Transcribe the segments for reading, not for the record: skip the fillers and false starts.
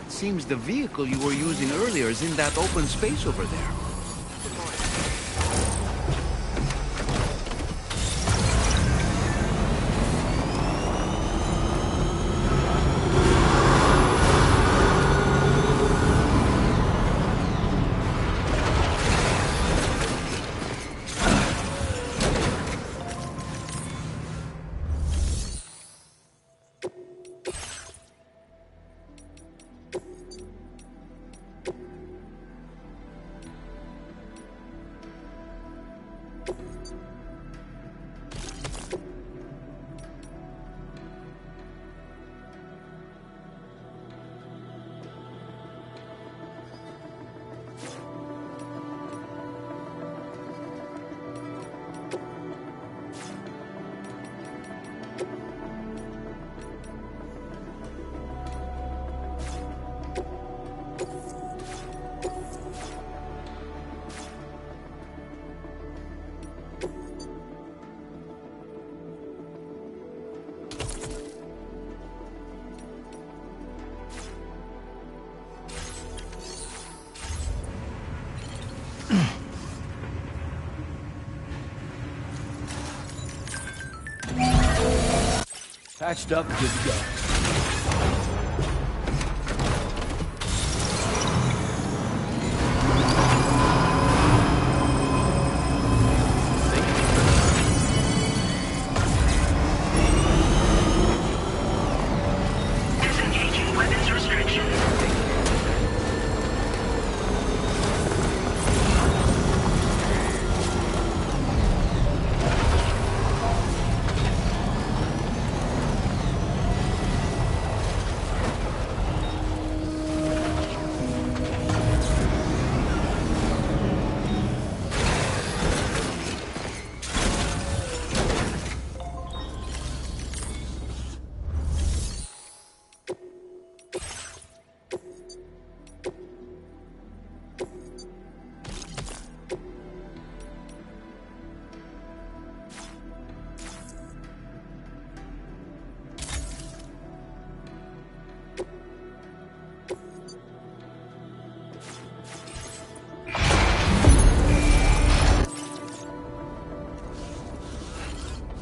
Seems the vehicle you were using earlier is in that open space over there. Patched up, good to go. Disengaging weapons restriction.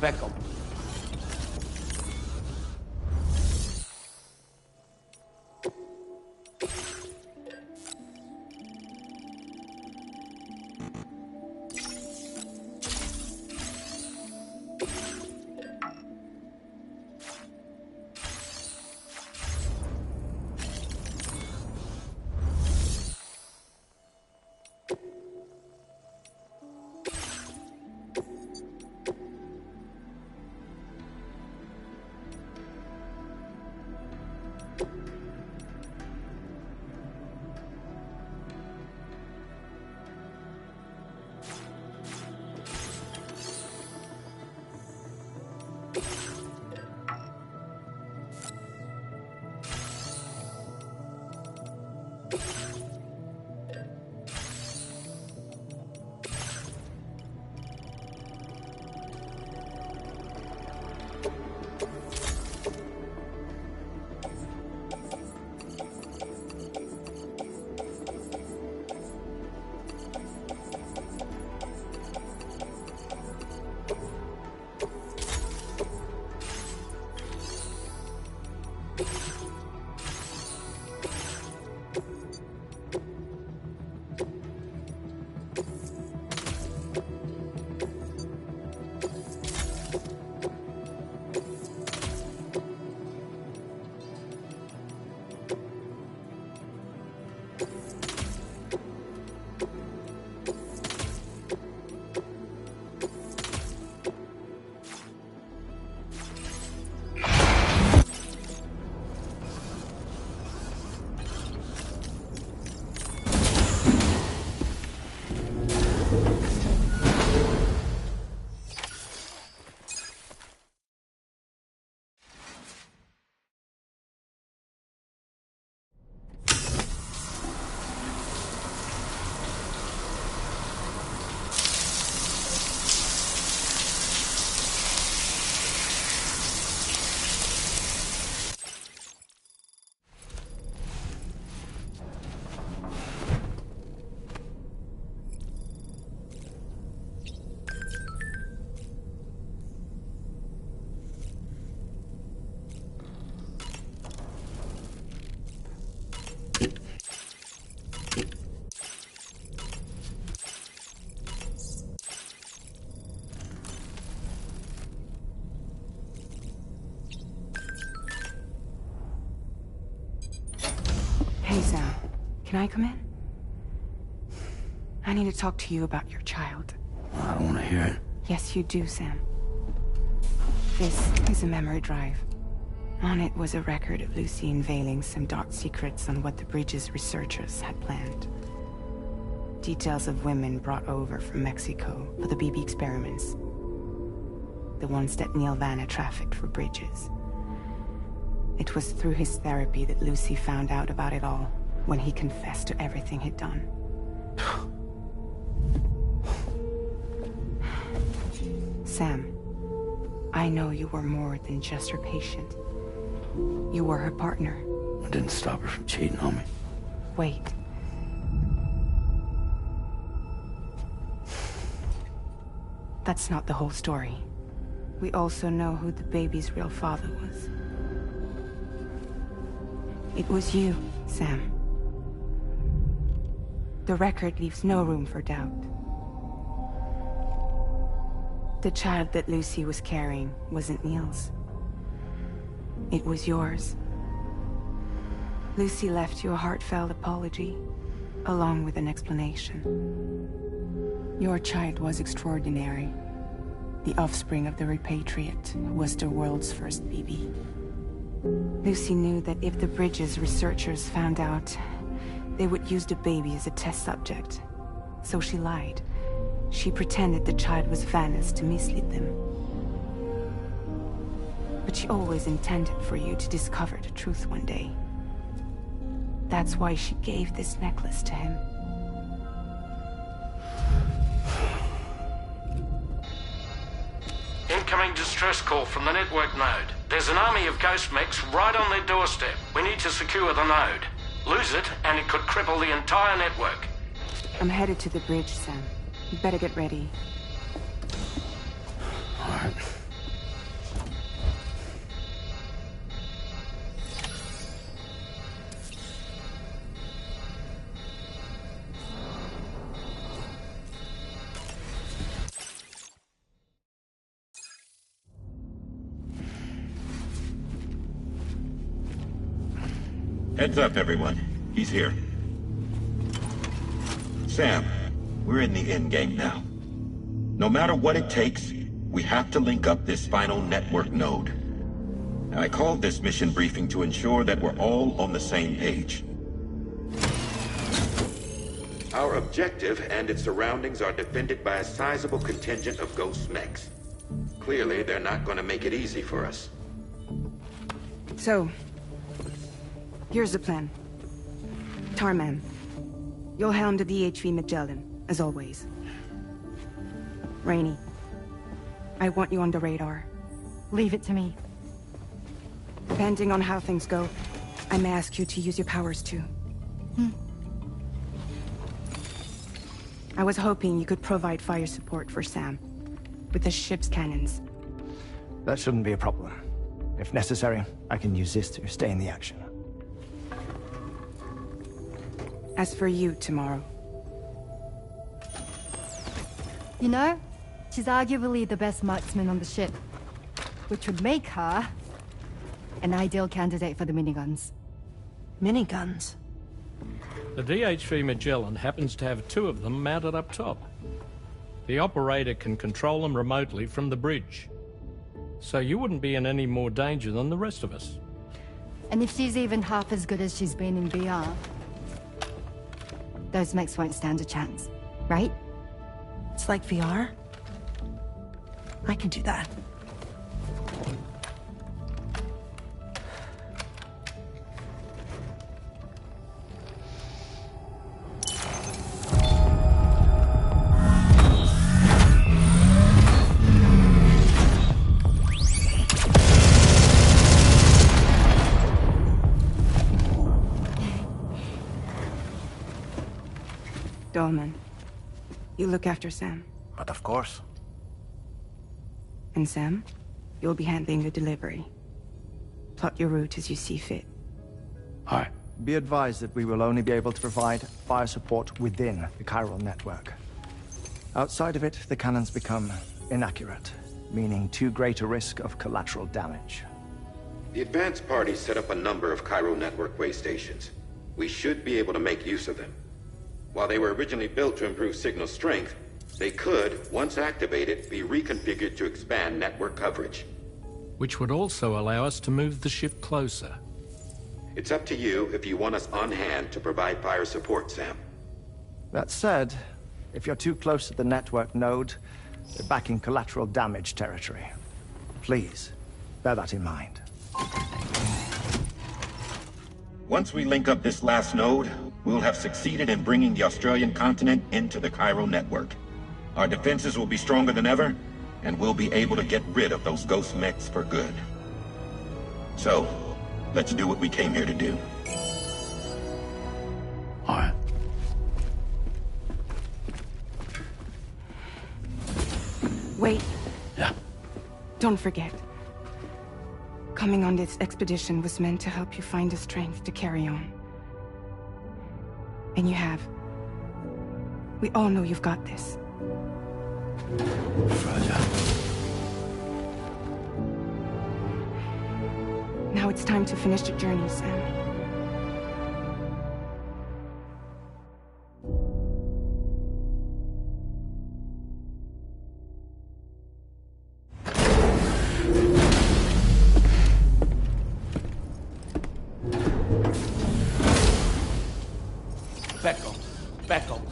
Beckham. Can I come in? I need to talk to you about your child. I don't want to hear it. Yes, you do, Sam. This is a memory drive. On it was a record of Lucy unveiling some dark secrets on what the Bridges researchers had planned. Details of women brought over from Mexico for the BB experiments. The ones that Neil Vanna trafficked for Bridges. It was through his therapy that Lucy found out about it all, when he confessed to everything he'd done. Sam, I know you were more than just her patient. You were her partner. I didn't stop her from cheating on me. Wait. That's not the whole story. We also know who the baby's real father was. It was you, Sam. The record leaves no room for doubt. The child that Lucy was carrying wasn't Neil's. It was yours. Lucy left you a heartfelt apology, along with an explanation. Your child was extraordinary. The offspring of the repatriate who was the world's first BB. Lucy knew that if the Bridges researchers found out, they would use the baby as a test subject. So she lied. She pretended the child was Vanna's to mislead them. But she always intended for you to discover the truth one day. That's why she gave this necklace to him. Incoming distress call from the network node. There's an army of ghost mechs right on their doorstep. We need to secure the node. Lose it, and it could cripple the entire network. I'm headed to the bridge, Sam. You better get ready. All right. Heads up, everyone. He's here. Sam, we're in the endgame now. No matter what it takes, we have to link up this final network node. I called this mission briefing to ensure that we're all on the same page. Our objective and its surroundings are defended by a sizable contingent of ghost mechs. Clearly, they're not going to make it easy for us. So, here's the plan. Tarman, you'll helm the DHV Magellan, as always. Rainey, I want you on the radar. Leave it to me. Depending on how things go, I may ask you to use your powers too. I was hoping you could provide fire support for Sam, with the ship's cannons. That shouldn't be a problem. If necessary, I can use this to stay in the action. As for you, tomorrow. You know, she's arguably the best marksman on the ship, which would make her an ideal candidate for the miniguns. Miniguns? The DHV Magellan happens to have 2 of them mounted up top. The operator can control them remotely from the bridge. So you wouldn't be in any more danger than the rest of us. And if she's even half as good as she's been in VR, those mechs won't stand a chance, right? It's like VR? I can do that. Dolman, you look after Sam. But of course. And Sam, you'll be handling the delivery. Plot your route as you see fit. All right. Be advised that we will only be able to provide fire support within the chiral network. Outside of it, the cannons become inaccurate, meaning too great a risk of collateral damage. The advanced party set up a number of Cairo network way stations. we should be able to make use of them. While they were originally built to improve signal strength, they could, once activated, be reconfigured to expand network coverage. Which would also allow us to move the ship closer. It's up to you if you want us on hand to provide fire support, Sam. That said, if you're too close to the network node, you're back in collateral damage territory. Please, bear that in mind. Once we link up this last node, we'll have succeeded in bringing the Australian continent into the chiral network. Our defenses will be stronger than ever, and we'll be able to get rid of those ghost mechs for good. So, let's do what we came here to do. All right. Wait. Yeah. Don't forget. Coming on this expedition was meant to help you find the strength to carry on. And you have. We all know you've got this. Roger. Now it's time to finish the journey, Sam. Back up.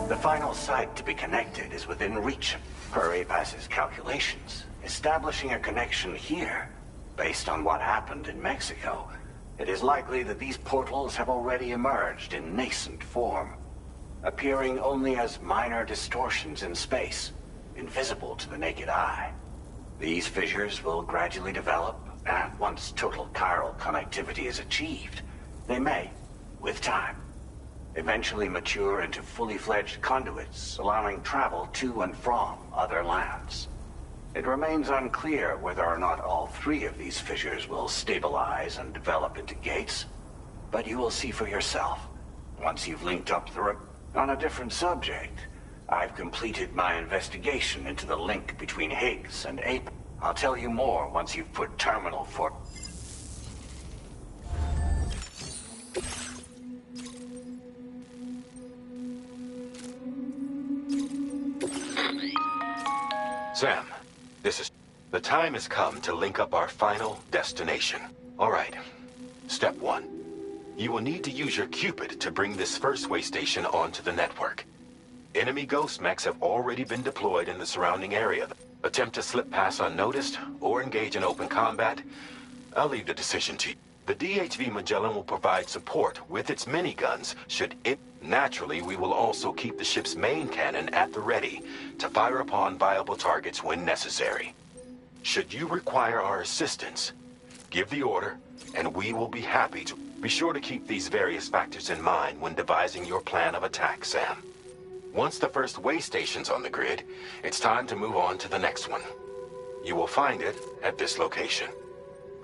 The final site to be connected is within reach, per APAS's calculations. Establishing a connection here, based on what happened in Mexico, it is likely that these portals have already emerged in nascent form, appearing only as minor distortions in space, invisible to the naked eye. These fissures will gradually develop, and once total chiral connectivity is achieved, they may, with time, eventually mature into fully fledged conduits, allowing travel to and from other lands. It remains unclear whether or not all three of these fissures will stabilize and develop into gates, but you will see for yourself once you've linked up the On a different subject, I've completed my investigation into the link between Higgs and Ape. I'll tell you more once you've put Terminal 4... Sam, this is... The time has come to link up our final destination. All right. Step 1. You will need to use your Cupid to bring this first way station onto the network. Enemy ghost mechs have already been deployed in the surrounding area. Attempt to slip past unnoticed or engage in open combat. I'll leave the decision to you. The DHV Magellan will provide support with its miniguns should it... Naturally, we will also keep the ship's main cannon at the ready to fire upon viable targets when necessary. Should you require our assistance, give the order, and we will be happy to... Be sure to keep these various factors in mind when devising your plan of attack, Sam. Once the first way station's on the grid, it's time to move on to the next one. You will find it at this location.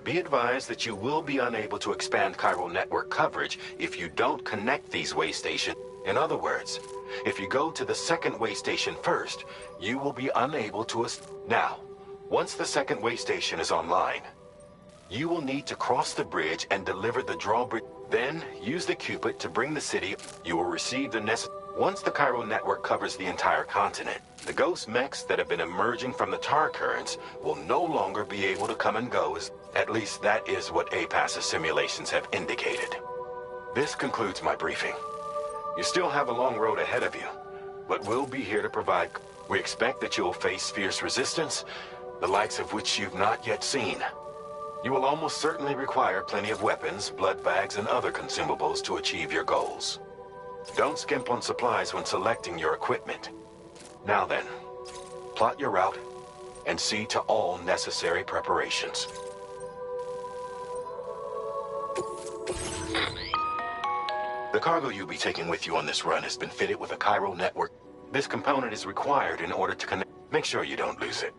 Be advised that you will be unable to expand chiral network coverage if you don't connect these way stations. In other words, if you go to the second way station first, you will be unable to... Now, once the second way station is online, you will need to cross the bridge and deliver the drawbridge. Then, use the Cupid to bring the city. You will receive the necessary... Once the chiral network covers the entire continent, the ghost mechs that have been emerging from the tar currents will no longer be able to come and go. At least that is what APAS's simulations have indicated. This concludes my briefing. You still have a long road ahead of you, but we'll be here to provide... We expect that you'll face fierce resistance, the likes of which you've not yet seen. You will almost certainly require plenty of weapons, blood bags, and other consumables to achieve your goals. Don't skimp on supplies when selecting your equipment. Now then, plot your route and see to all necessary preparations. The cargo you'll be taking with you on this run has been fitted with a chiral network. This component is required in order to connect. Make sure you don't lose it.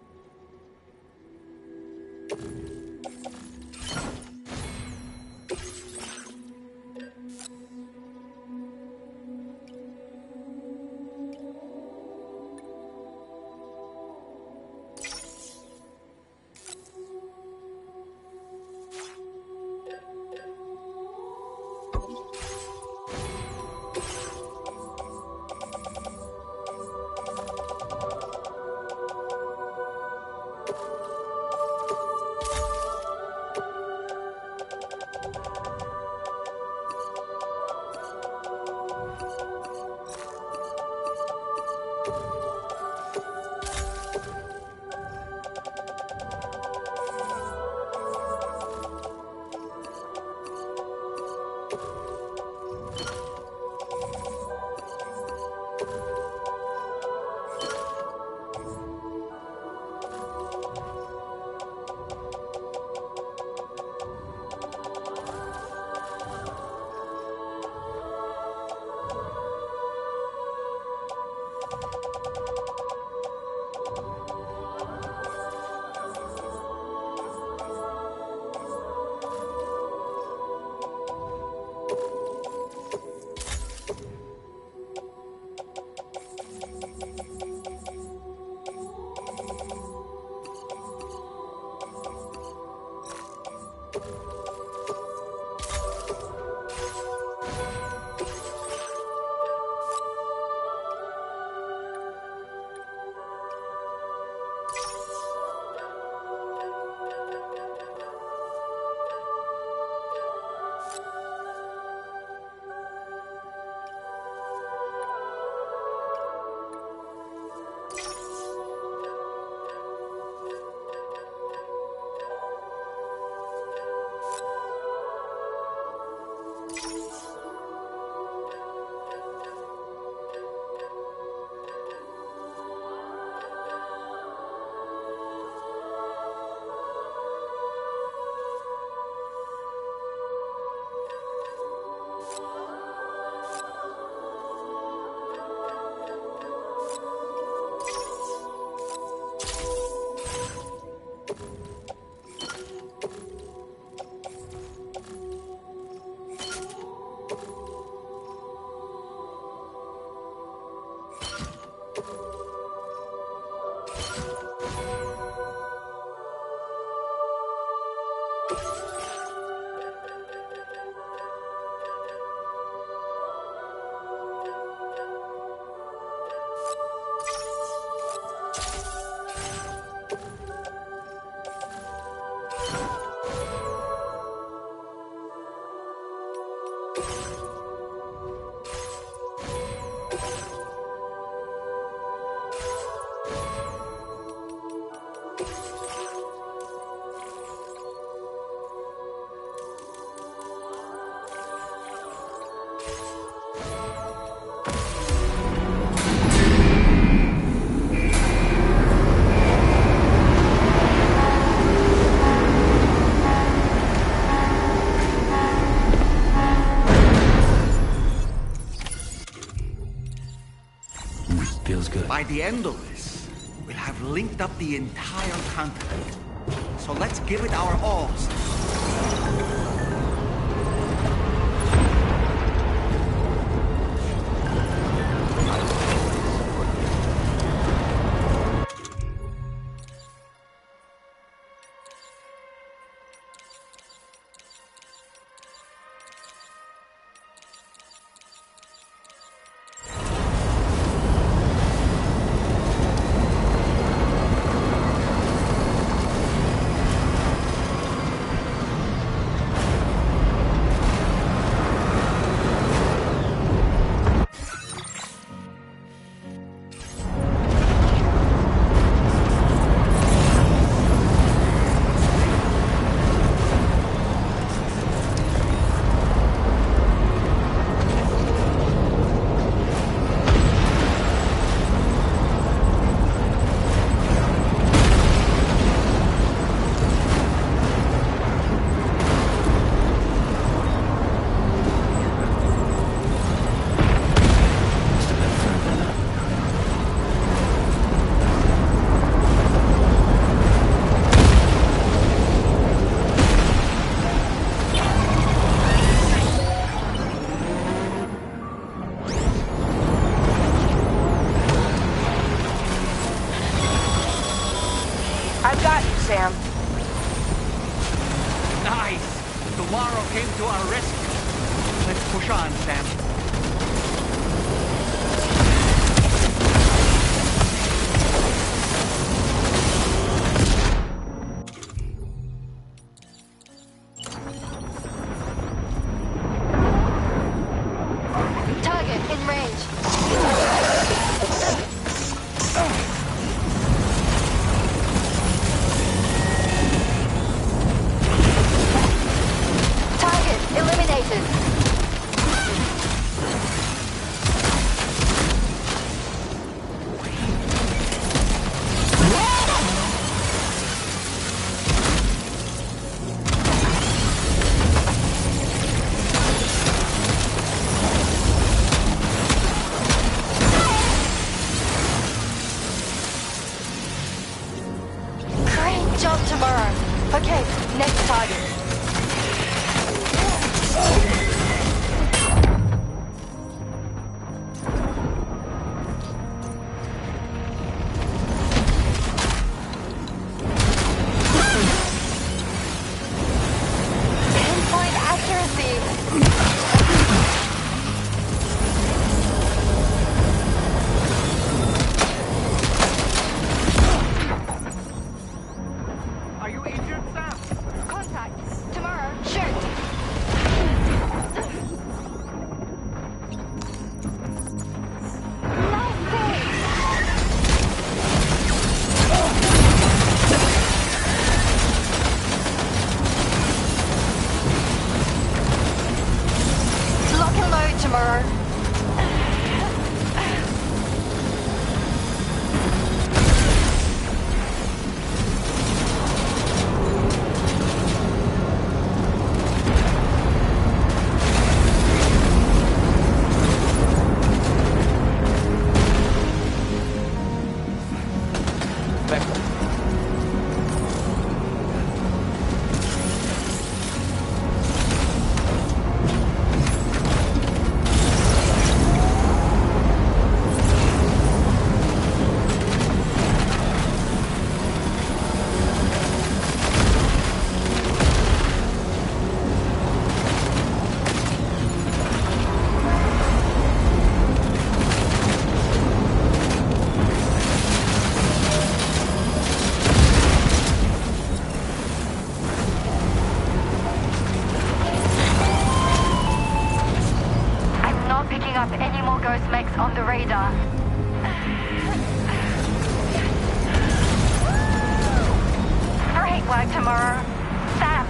Feels good. By the end of this, we'll have linked up the entire continent. So let's give it our all. I've got you, Sam. Nice! Tomorrow came to our rescue. Let's push on, Sam. Target in range. Target eliminated. tomorrow. On the radar. Great work tomorrow. Sam.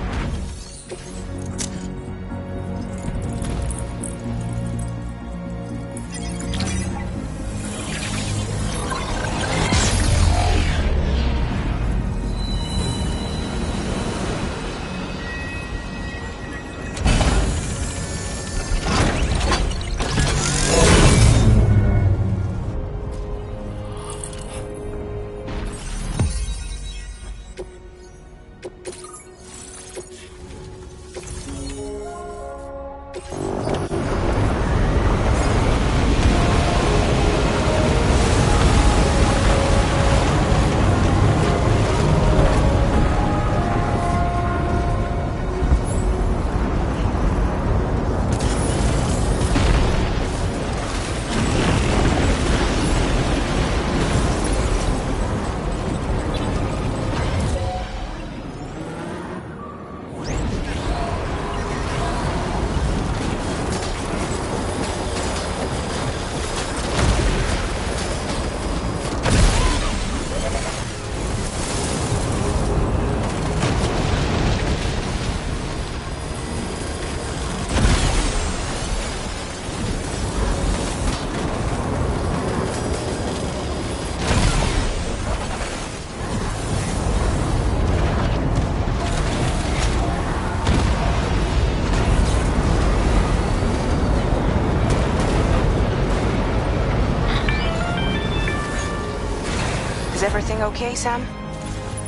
Is everything okay, Sam?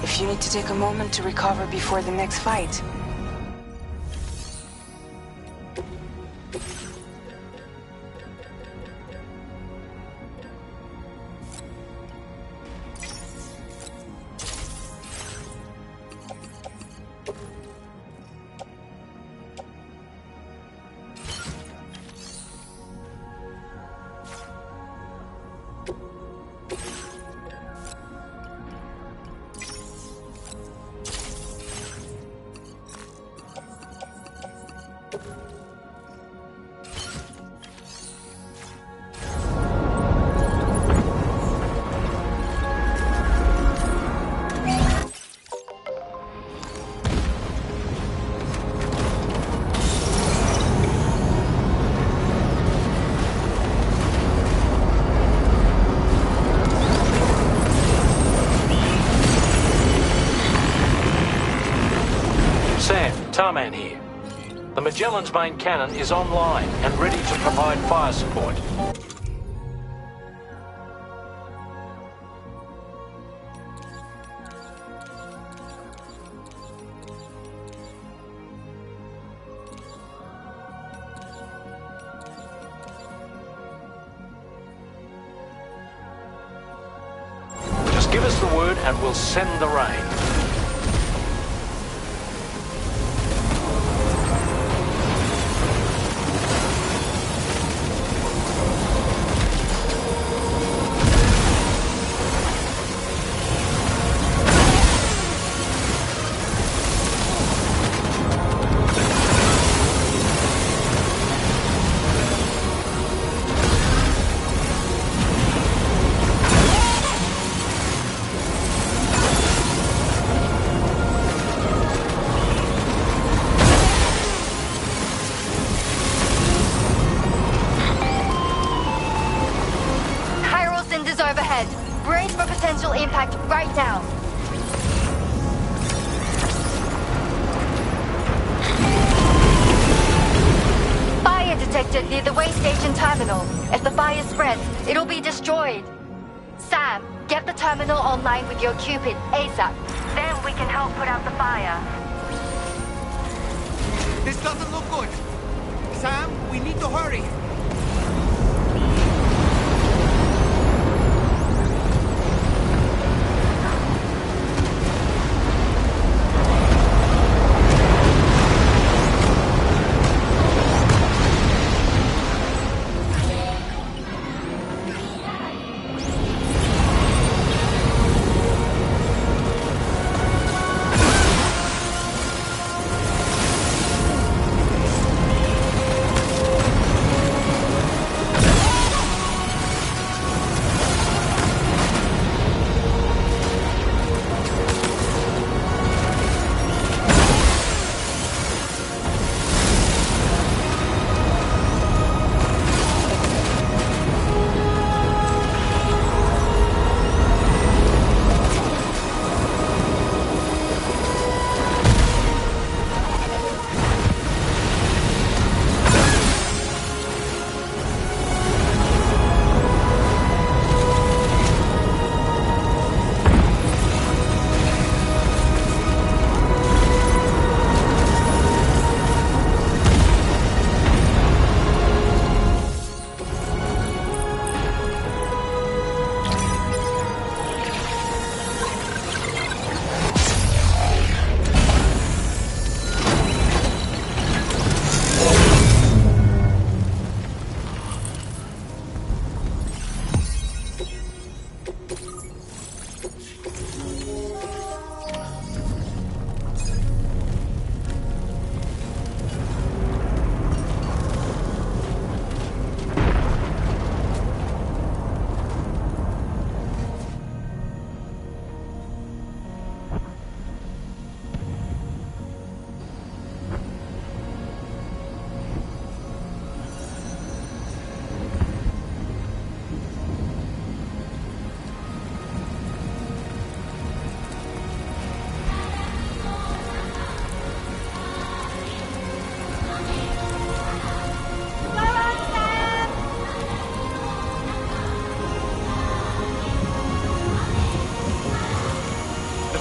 If you need to take a moment to recover before the next fight. Tarman here. The Magellan's main cannon is online and ready to provide fire support. Just give us the word and we'll send the rain. potential impact right now. Fire detected near the way station terminal. If the fire spreads, it'll be destroyed. Sam, get the terminal online with your Cupid ASAP. Then we can help put out the fire. This doesn't look good. Sam, we need to hurry.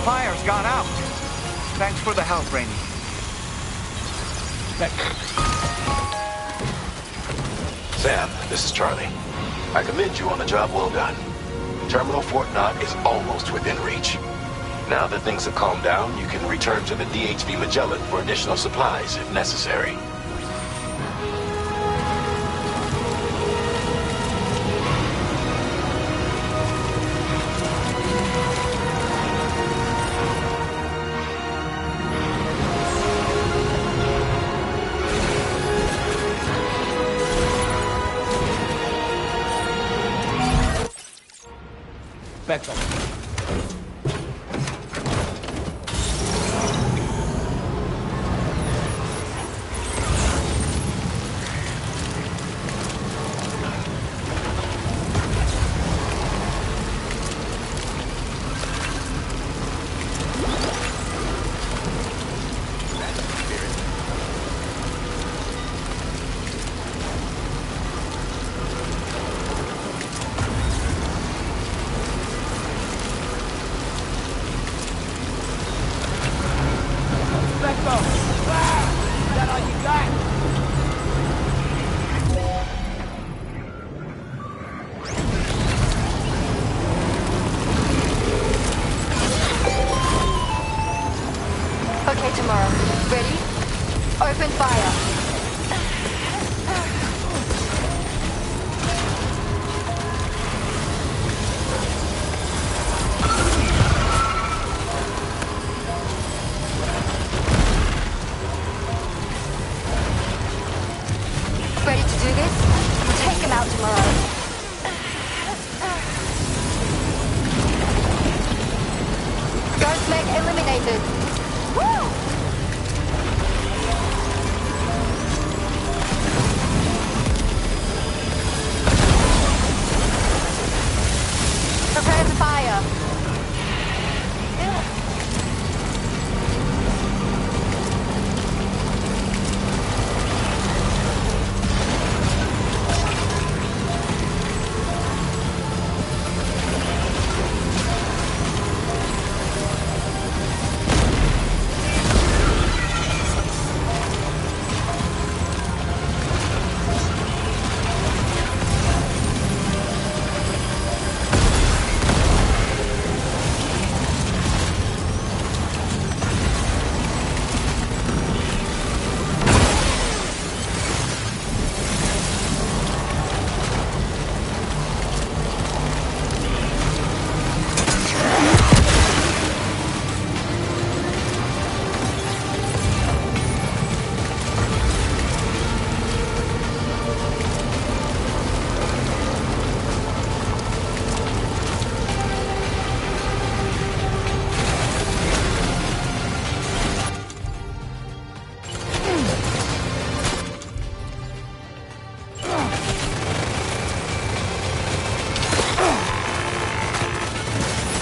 Fire's gone out. Thanks for the help, Rainey. Sam, this is Charlie. I commend you on a job well done. Terminal Fort Knott is almost within reach. Now that things have calmed down, you can return to the DHV Magellan for additional supplies if necessary. Back up. Okay, tomorrow. Ready? Open fire. Ready to do this? We'll take him out tomorrow. Ghost mech eliminated. Woo! Prepare to fire.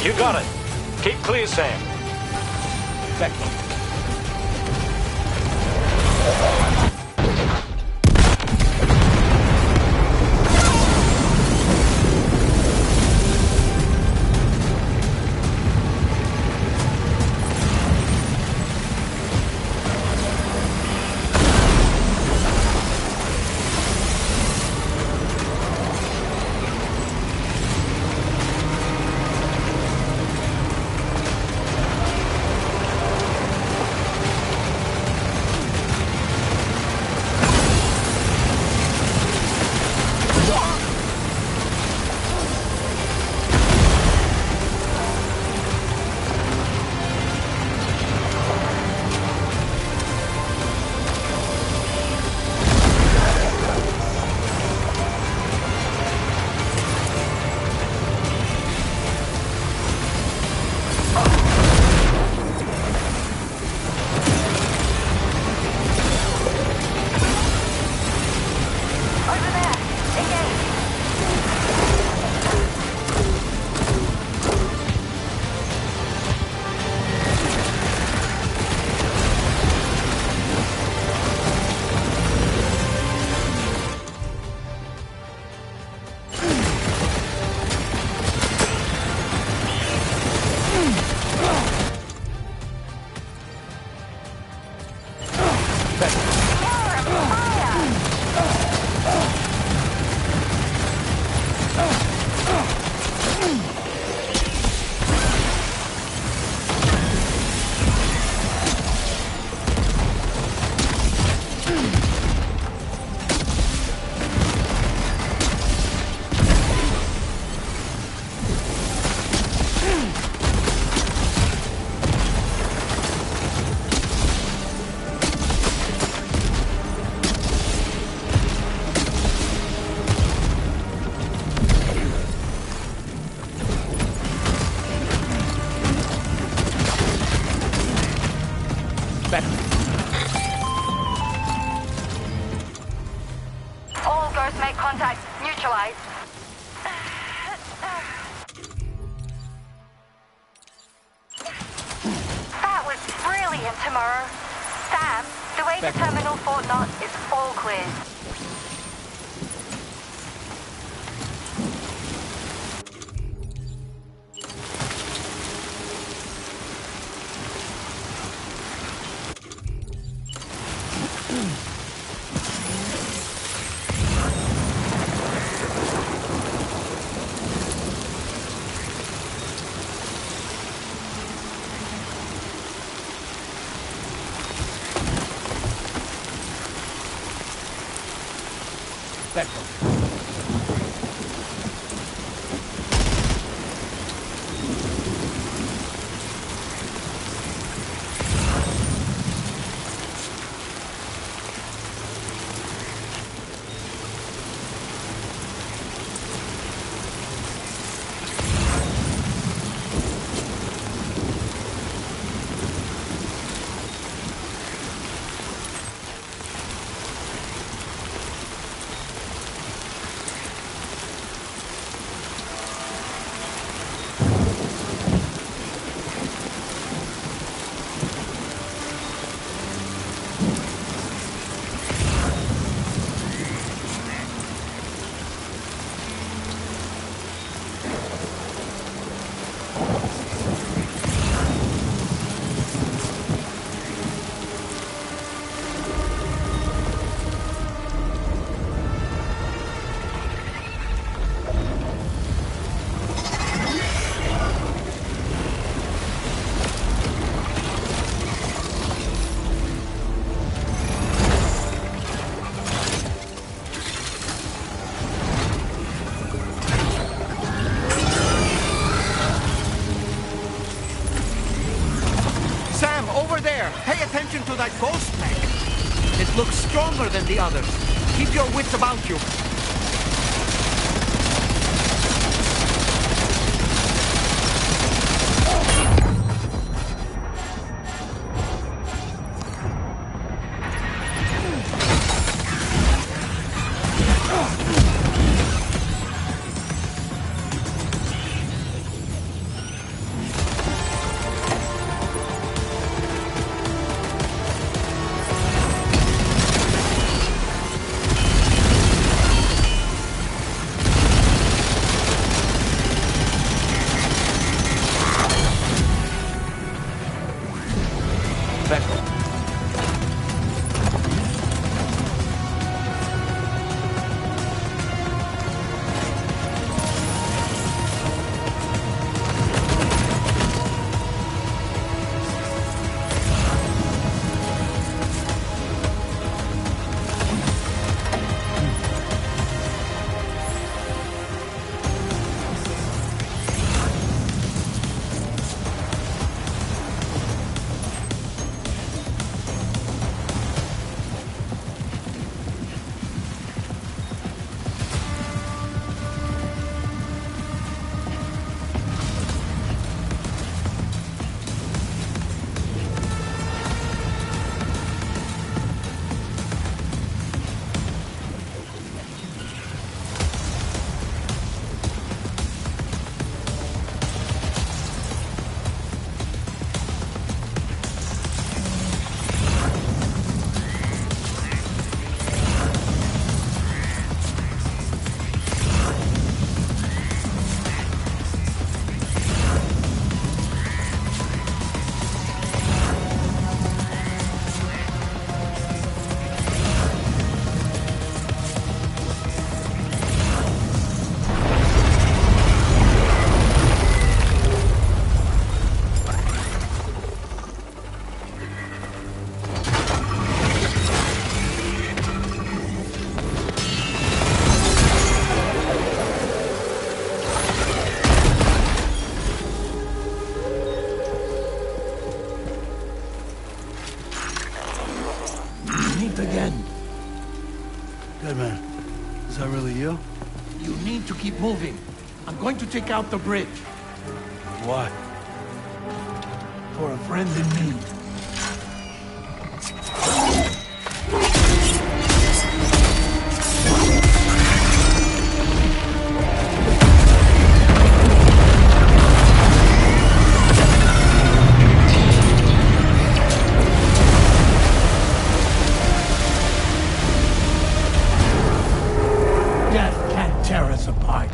You got it. Keep clear, Sam. Back. All Ghost make contact. Neutralize. That was brilliant, Tomorrow. Sam, the way to Terminal Fort Knot is all clear. Pay attention to that ghost tank. It looks stronger than the others. Keep your wits about you. Is that really you? You need to keep moving. I'm going to take out the bridge. Why? For a friend in need. Death can't tear us apart.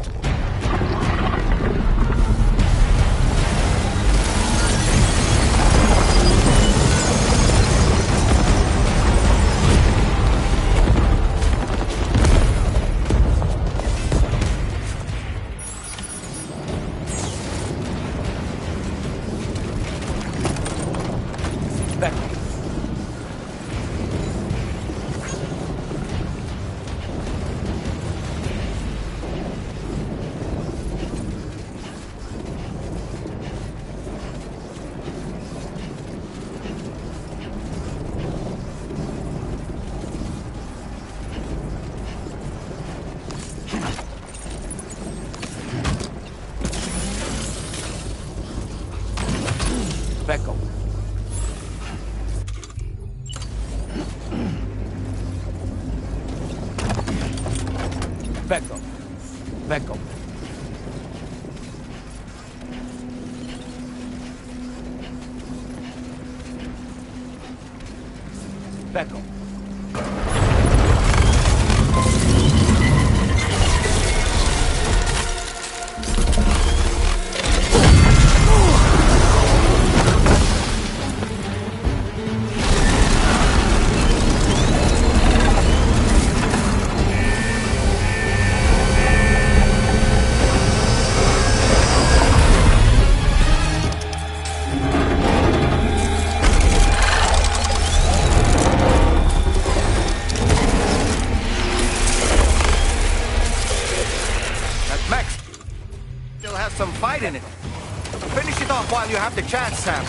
Becco. Becco. Becco. Becco. Some fight in it. Finish it off while you have the chance, Sam.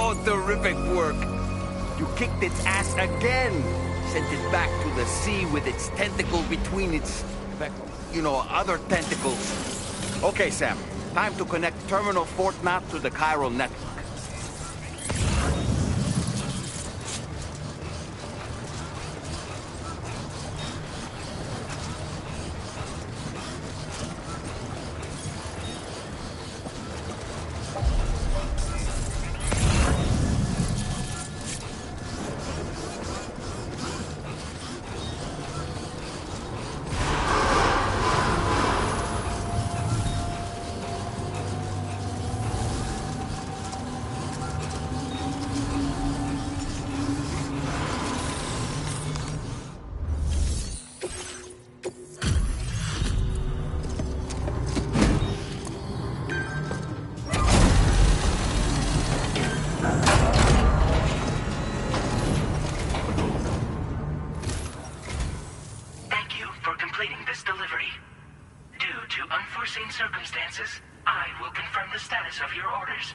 Oh, terrific work. You kicked its ass again. Sent it back to the sea with its tentacle between its, other tentacles. Okay, Sam. Time to connect Terminal Fort Knot to the chiral network. unforeseen circumstances, I will confirm the status of your orders.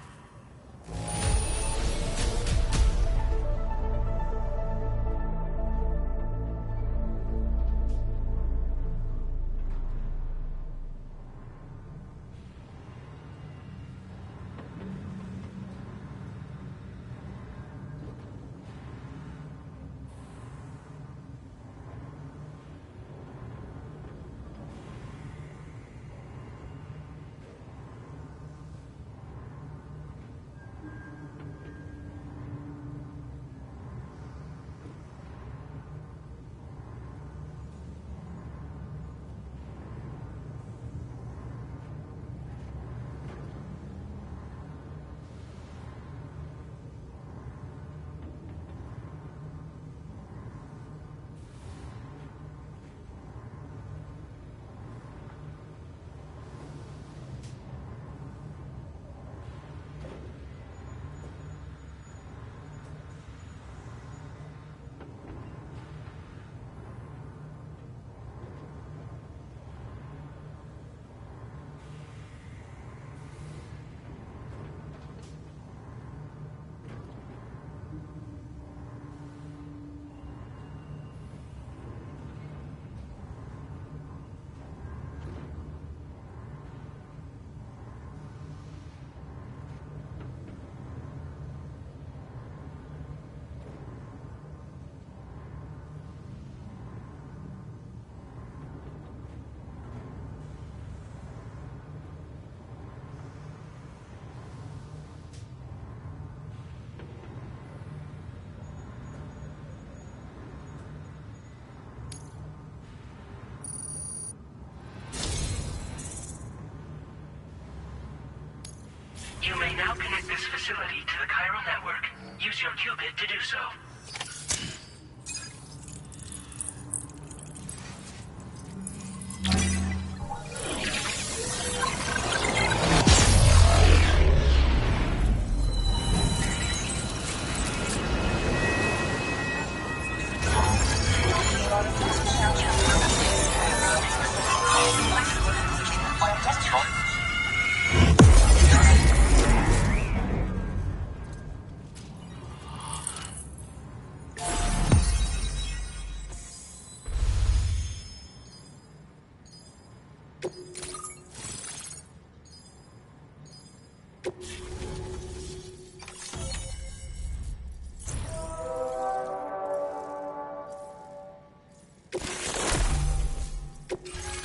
You may now connect this facility to the Cairo network. Use your qubit to do so.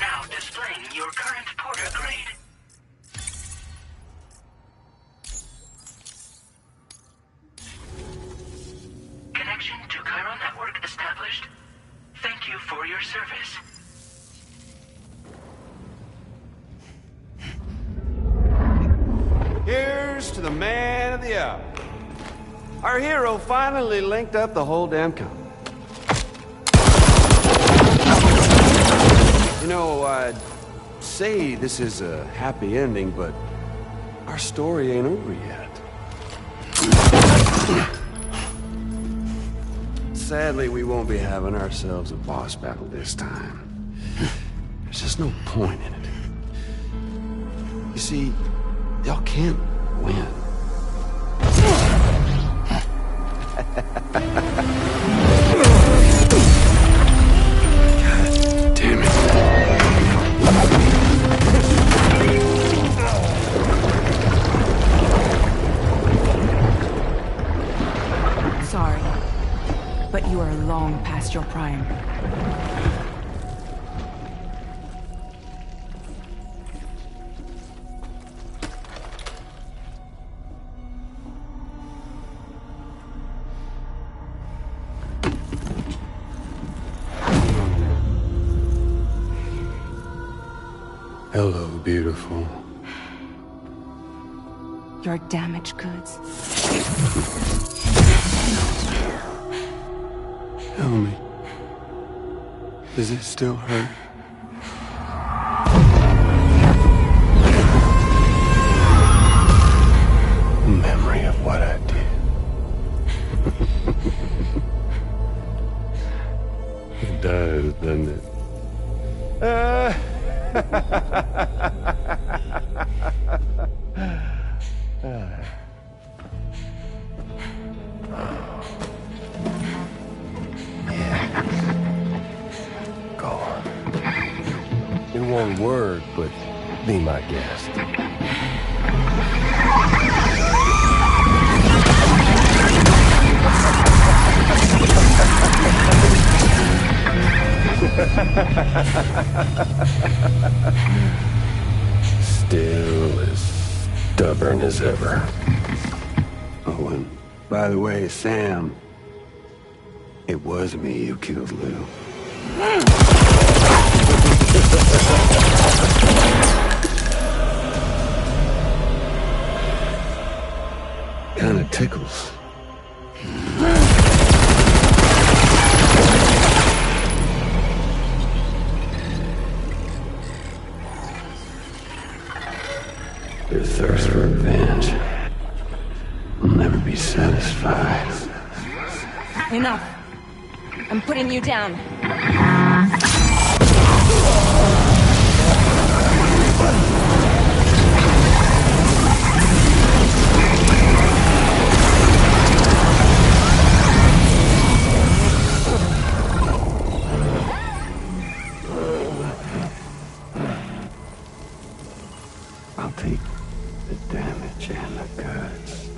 Now displaying your current porter grade. Connection to Cairo network established. Thank you for your service. Here's to the man of the hour. Our hero finally linked up the whole damn company. You know, I'd say this is a happy ending, but our story ain't over yet. Sadly, we won't be having ourselves a boss battle this time. There's just no point in it. You see, y'all can't win. God damn it. Sorry, but you are long past your prime. Hello, beautiful. Your damaged goods. Tell me, does it still hurt? Memory of what I did. It does, doesn't it? Be my guest. Still as stubborn as ever. Oh, and by the way, Sam, it was me who killed Lou. Kinda tickles. Your thirst for revenge will never be satisfied. Enough. I'm putting you down. I'll take the damage and the goods.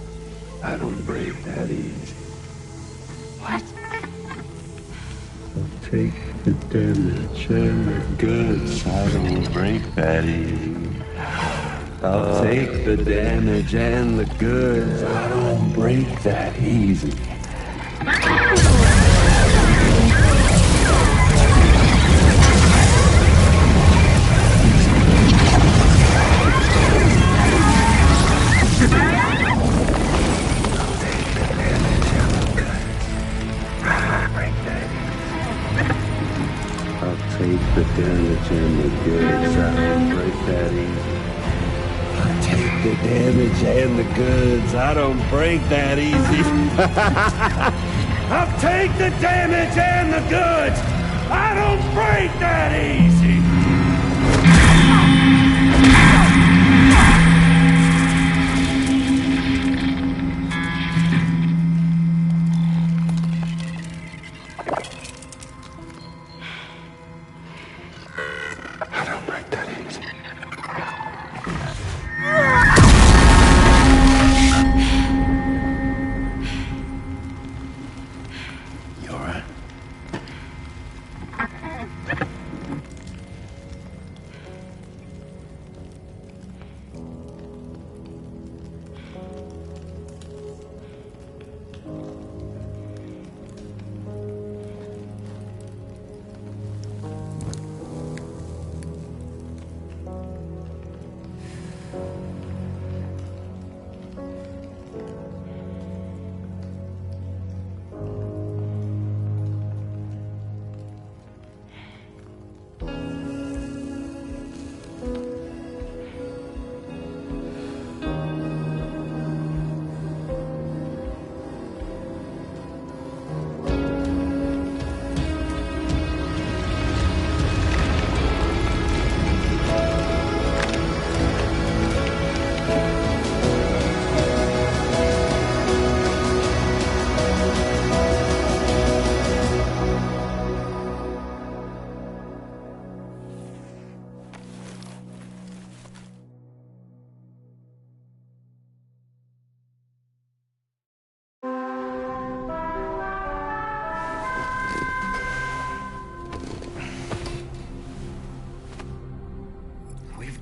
I don't break that easy. What? I'll take the damage and the goods. I don't break that easy. I'll take the damage and the goods. I don't break that easy. Take the damage and the goods. I don't break that easy. I'll take the damage and the goods. I don't break that easy. I'll take the damage and the goods. I don't break that easy.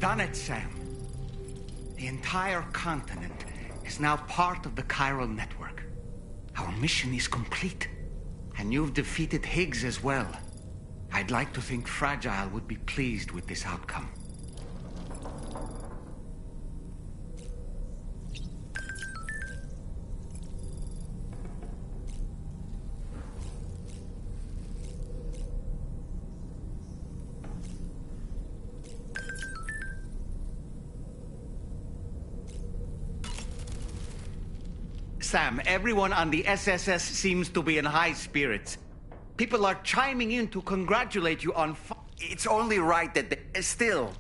Done it, Sam. The entire continent is now part of the chiral network. Our mission is complete. And you've defeated Higgs as well. I'd like to think Fragile would be pleased with this outcome. Sam, everyone on the SSS seems to be in high spirits. People are chiming in to congratulate you on It's only right that they... Still...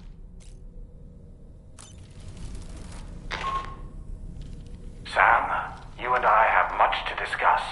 Sam, you and I have much to discuss.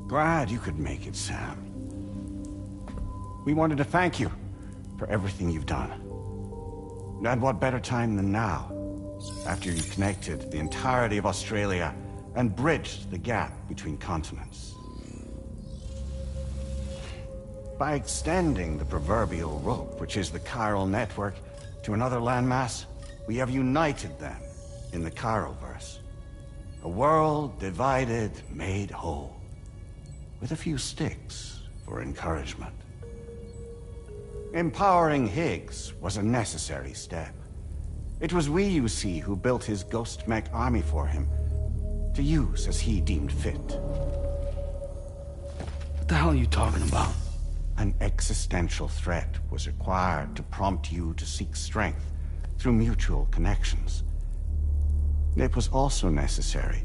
Glad you could make it, Sam. We wanted to thank you for everything you've done. And what better time than now, after you connected the entirety of Australia and bridged the gap between continents. By extending the proverbial rope, which is the chiral network, to another landmass, we have united them in the Chiroverse. A world divided, made whole. With a few sticks for encouragement. Empowering Higgs was a necessary step. It was we, you see, who built his ghost mech army for him, to use as he deemed fit. What the hell are you talking about? An existential threat was required to prompt you to seek strength through mutual connections. It was also necessary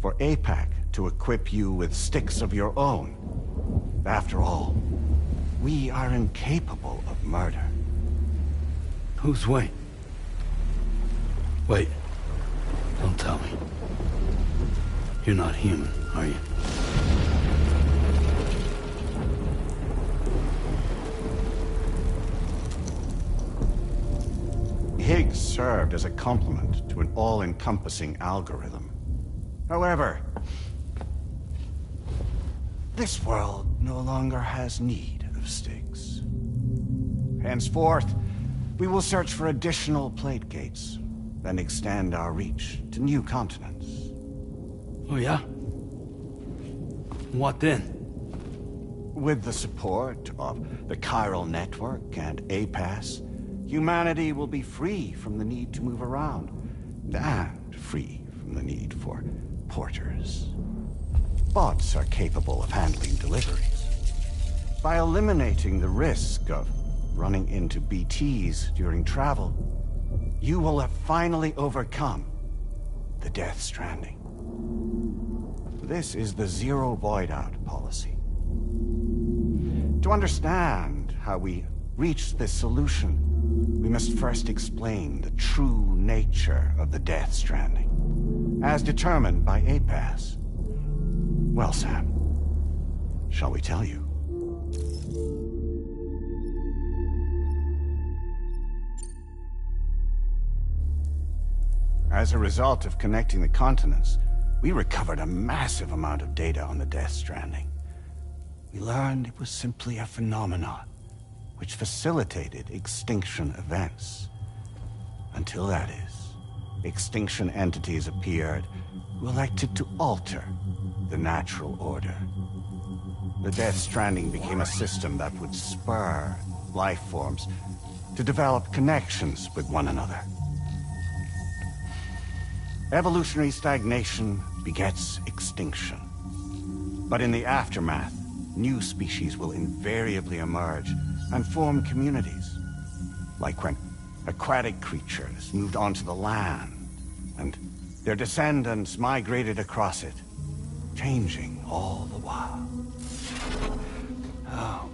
for APAC to equip you with sticks of your own. After all, we are incapable of murder. Who's we? Wait. Don't tell me. You're not human, are you? Higgs served as a complement to an all-encompassing algorithm. However, this world no longer has need of sticks. Henceforth, we will search for additional plate gates, then extend our reach to new continents. Oh yeah? What then? With the support of the chiral network and APAS, humanity will be free from the need to move around, and free from the need for porters. Bots are capable of handling deliveries. By eliminating the risk of running into BTs during travel, you will have finally overcome the Death Stranding. This is the Zero Void Out policy. To understand how we reached this solution, we must first explain the true nature of the Death Stranding, as determined by APAS. Well, Sam, shall we tell you? As a result of connecting the continents, we recovered a massive amount of data on the Death Stranding. We learned it was simply a phenomenon which facilitated extinction events. Until that is, extinction entities appeared who elected to alter the natural order. The Death Stranding became a system that would spur life forms to develop connections with one another. Evolutionary stagnation begets extinction. But in the aftermath, new species will invariably emerge and form communities. Like when aquatic creatures moved onto the land, and their descendants migrated across it, changing all the while. Oh.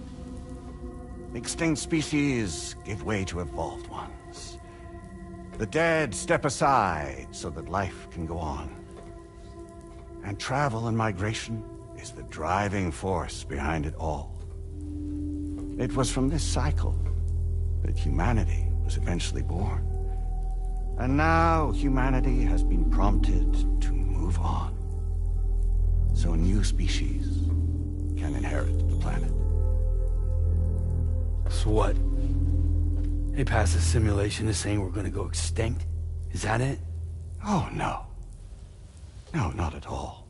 Extinct species give way to evolved ones. The dead step aside so that life can go on. And travel and migration is the driving force behind it all. It was from this cycle that humanity was eventually born. And now humanity has been prompted to move on. So new species can inherit the planet. So what? APAS's simulation is saying we're gonna go extinct? Is that it? Oh, no. No, not at all.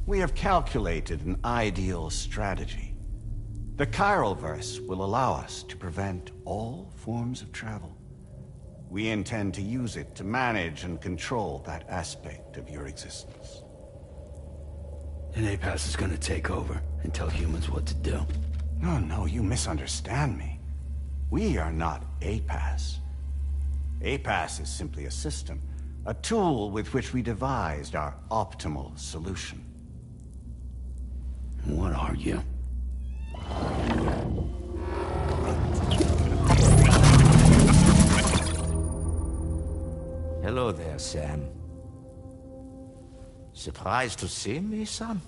We have calculated an ideal strategy. The Chiroverse will allow us to prevent all forms of travel. We intend to use it to manage and control that aspect of your existence. And APAS is gonna take over and tell humans what to do. No, you misunderstand me. We are not APAS. APAS is simply a system, a tool with which we devised our optimal solution. What are you? Hello there, Sam. Surprised to see me, son?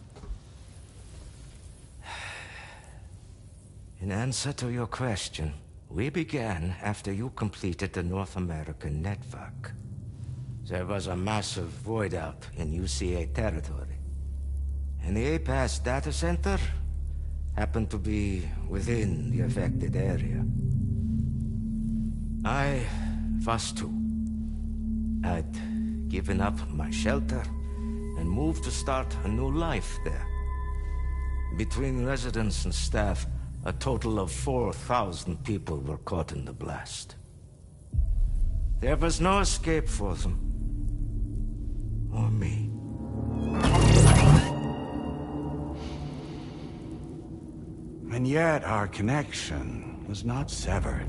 In answer to your question, we began after you completed the North American network. There was a massive void out in UCA territory. And the APAS data center happened to be within the affected area. I was too. I'd given up my shelter and moved to start a new life there. Between residents and staff, a total of 4,000 people were caught in the blast. There was no escape for them. Or me. And yet our connection was not severed.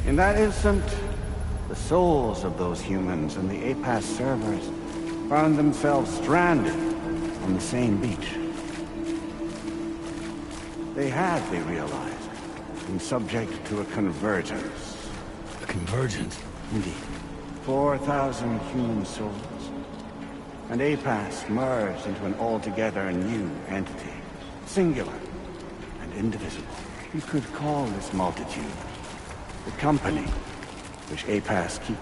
In that instant, the souls of those humans and the APAS servers found themselves stranded on the same beach. They had, they realized, been subject to a convergence. A convergence? Indeed. 4,000 human souls. And APAS merged into an altogether new entity. Singular and indivisible. You could call this multitude the company which APAS keeps.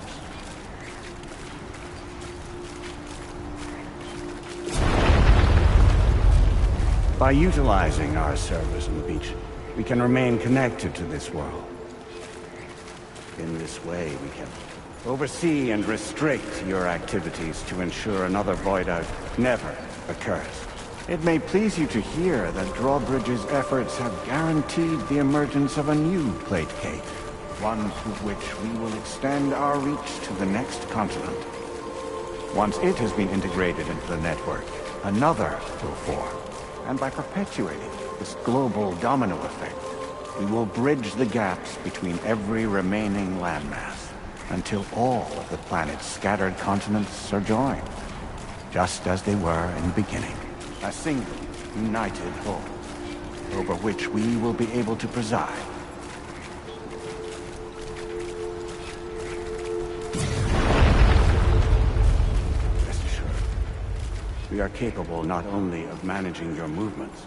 By utilizing our servers on the beach, we can remain connected to this world. In this way, we can oversee and restrict your activities to ensure another void out never occurs. It may please you to hear that Drawbridge's efforts have guaranteed the emergence of a new plate cake, one through which we will extend our reach to the next continent. Once it has been integrated into the network, another will form. And by perpetuating this global domino effect, we will bridge the gaps between every remaining landmass until all of the planet's scattered continents are joined, just as they were in the beginning. A single, united whole, over which we will be able to preside. Rest assured, we are capable not only of managing your movements,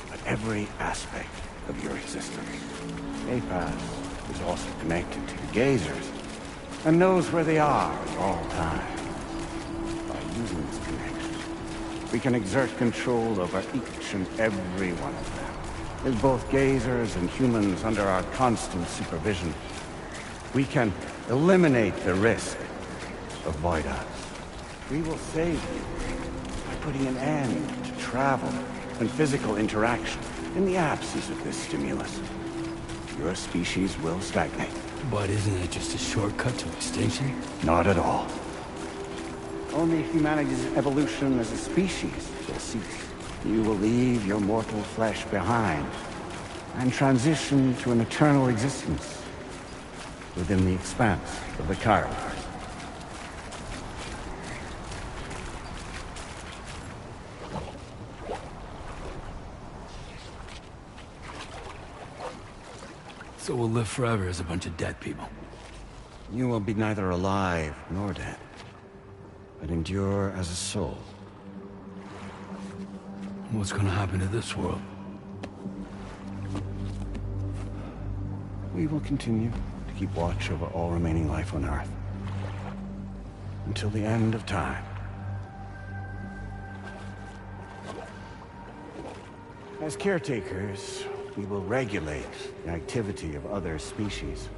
but every aspect of your existence. APAS is also connected to the gazers, and knows where they are at all times. By using this connection, we can exert control over each and every one of them. With both gazers and humans under our constant supervision, we can eliminate the risk of void outs. We will save you by putting an end to travel and physical interaction. In the absence of this stimulus, your species will stagnate. But isn't it just a shortcut to extinction? Not at all. Only humanity's evolution as a species will cease. You will leave your mortal flesh behind and transition to an eternal existence within the expanse of the Chiron. So we'll live forever as a bunch of dead people. You will be neither alive nor dead, but endure as a soul. What's gonna happen to this world? We will continue to keep watch over all remaining life on Earth. Until the end of time. As caretakers, we will regulate the activity of other species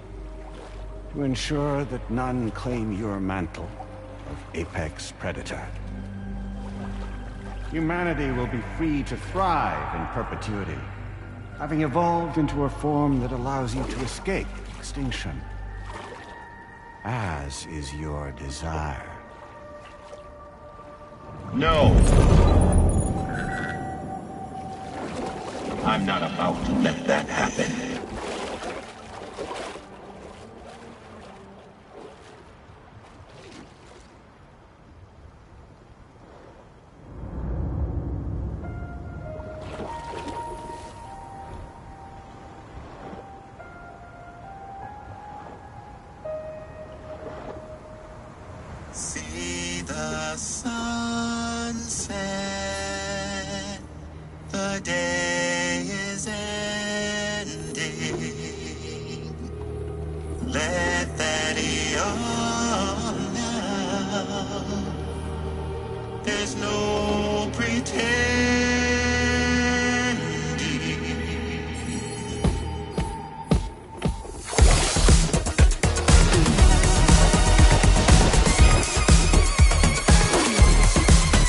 to ensure that none claim your mantle of apex predator. Humanity will be free to thrive in perpetuity, having evolved into a form that allows you to escape extinction, as is your desire. No! I'm not about to let that happen. See the sunset, the day is ending. Let that yawn now. There's no pretending.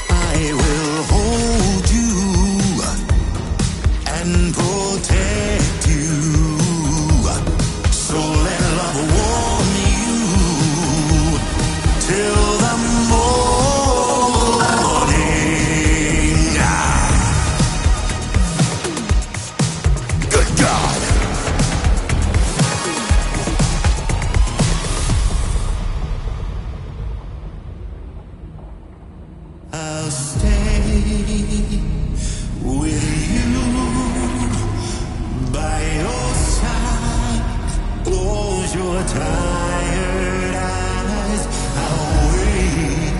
I will hold you and protect you. So let love warm you till the morning. Good God. I'll stay with you by your side. Close your tired eyes. I'll wait,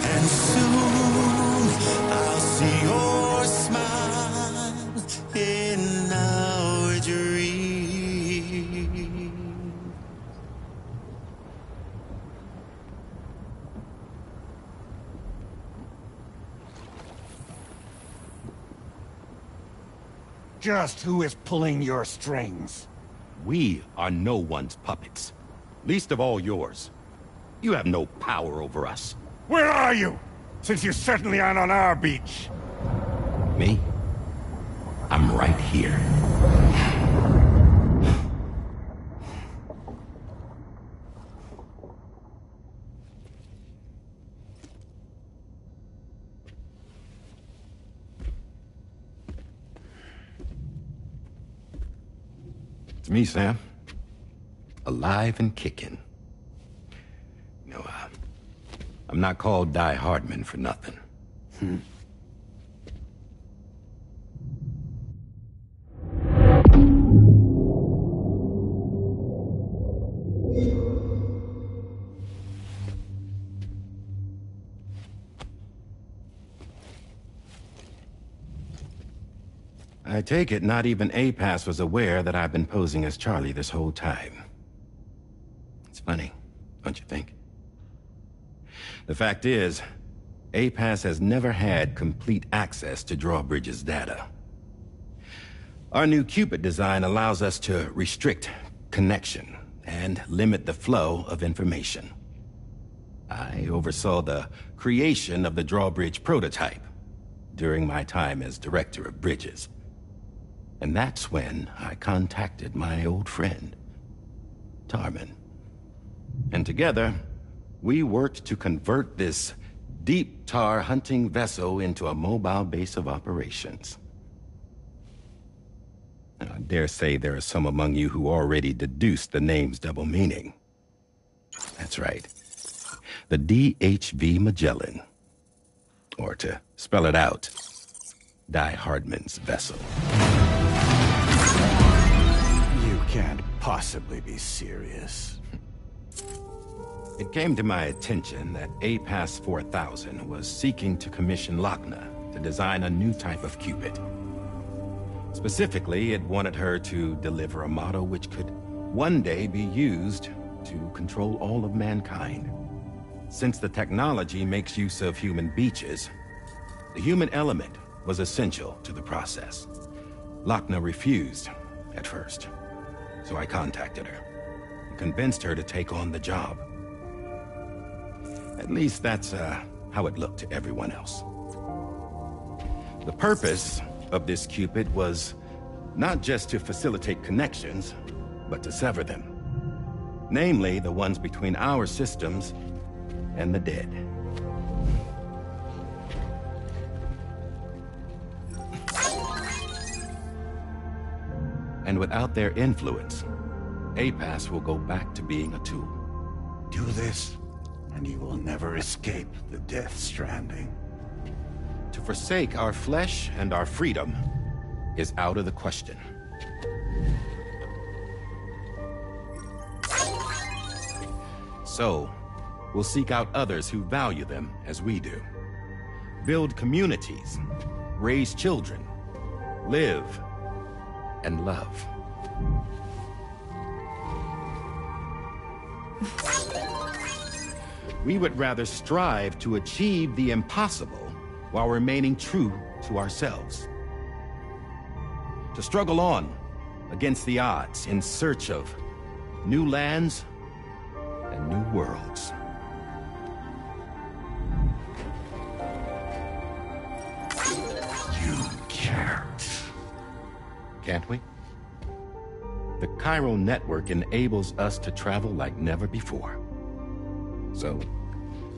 and soon I'll see your smile in our dream. Just who is pulling your strings? We are no one's puppets. Least of all yours. You have no power over us. Where are you? Since you certainly aren't on our beach. Me? I'm right here. It's me, Sam. Alive and kicking. No, I'm not called Die Hardman for nothing. I take it not even APAS was aware that I've been posing as Charlie this whole time. It's funny, don't you think? The fact is, APAS has never had complete access to Drawbridge's data. Our new Cupid design allows us to restrict connection and limit the flow of information. I oversaw the creation of the Drawbridge prototype during my time as Director of Bridges. And that's when I contacted my old friend, Tarman. And together, we worked to convert this deep tar hunting vessel into a mobile base of operations. I dare say there are some among you who already deduced the name's double meaning. That's right. The DHV Magellan. Or to spell it out, Die Hardman's vessel. You can't possibly be serious. It came to my attention that APAS 4000 was seeking to commission Lochna to design a new type of Cupid. Specifically, it wanted her to deliver a model which could one day be used to control all of mankind. Since the technology makes use of human beaches, the human element was essential to the process. Lochna refused at first, so I contacted her and convinced her to take on the job. At least that's how it looked to everyone else. The purpose of this Cupid was not just to facilitate connections, but to sever them. Namely, the ones between our systems and the dead. And without their influence, APAS will go back to being a tool. Do this, and you will never escape the death stranding. to forsake our flesh and our freedom is out of the question. So, we'll seek out others who value them as we do. Build communities, raise children, live, and love. We would rather strive to achieve the impossible while remaining true to ourselves. To struggle on against the odds in search of new lands and new worlds. You can't. Can't we? The chiral network enables us to travel like never before. So,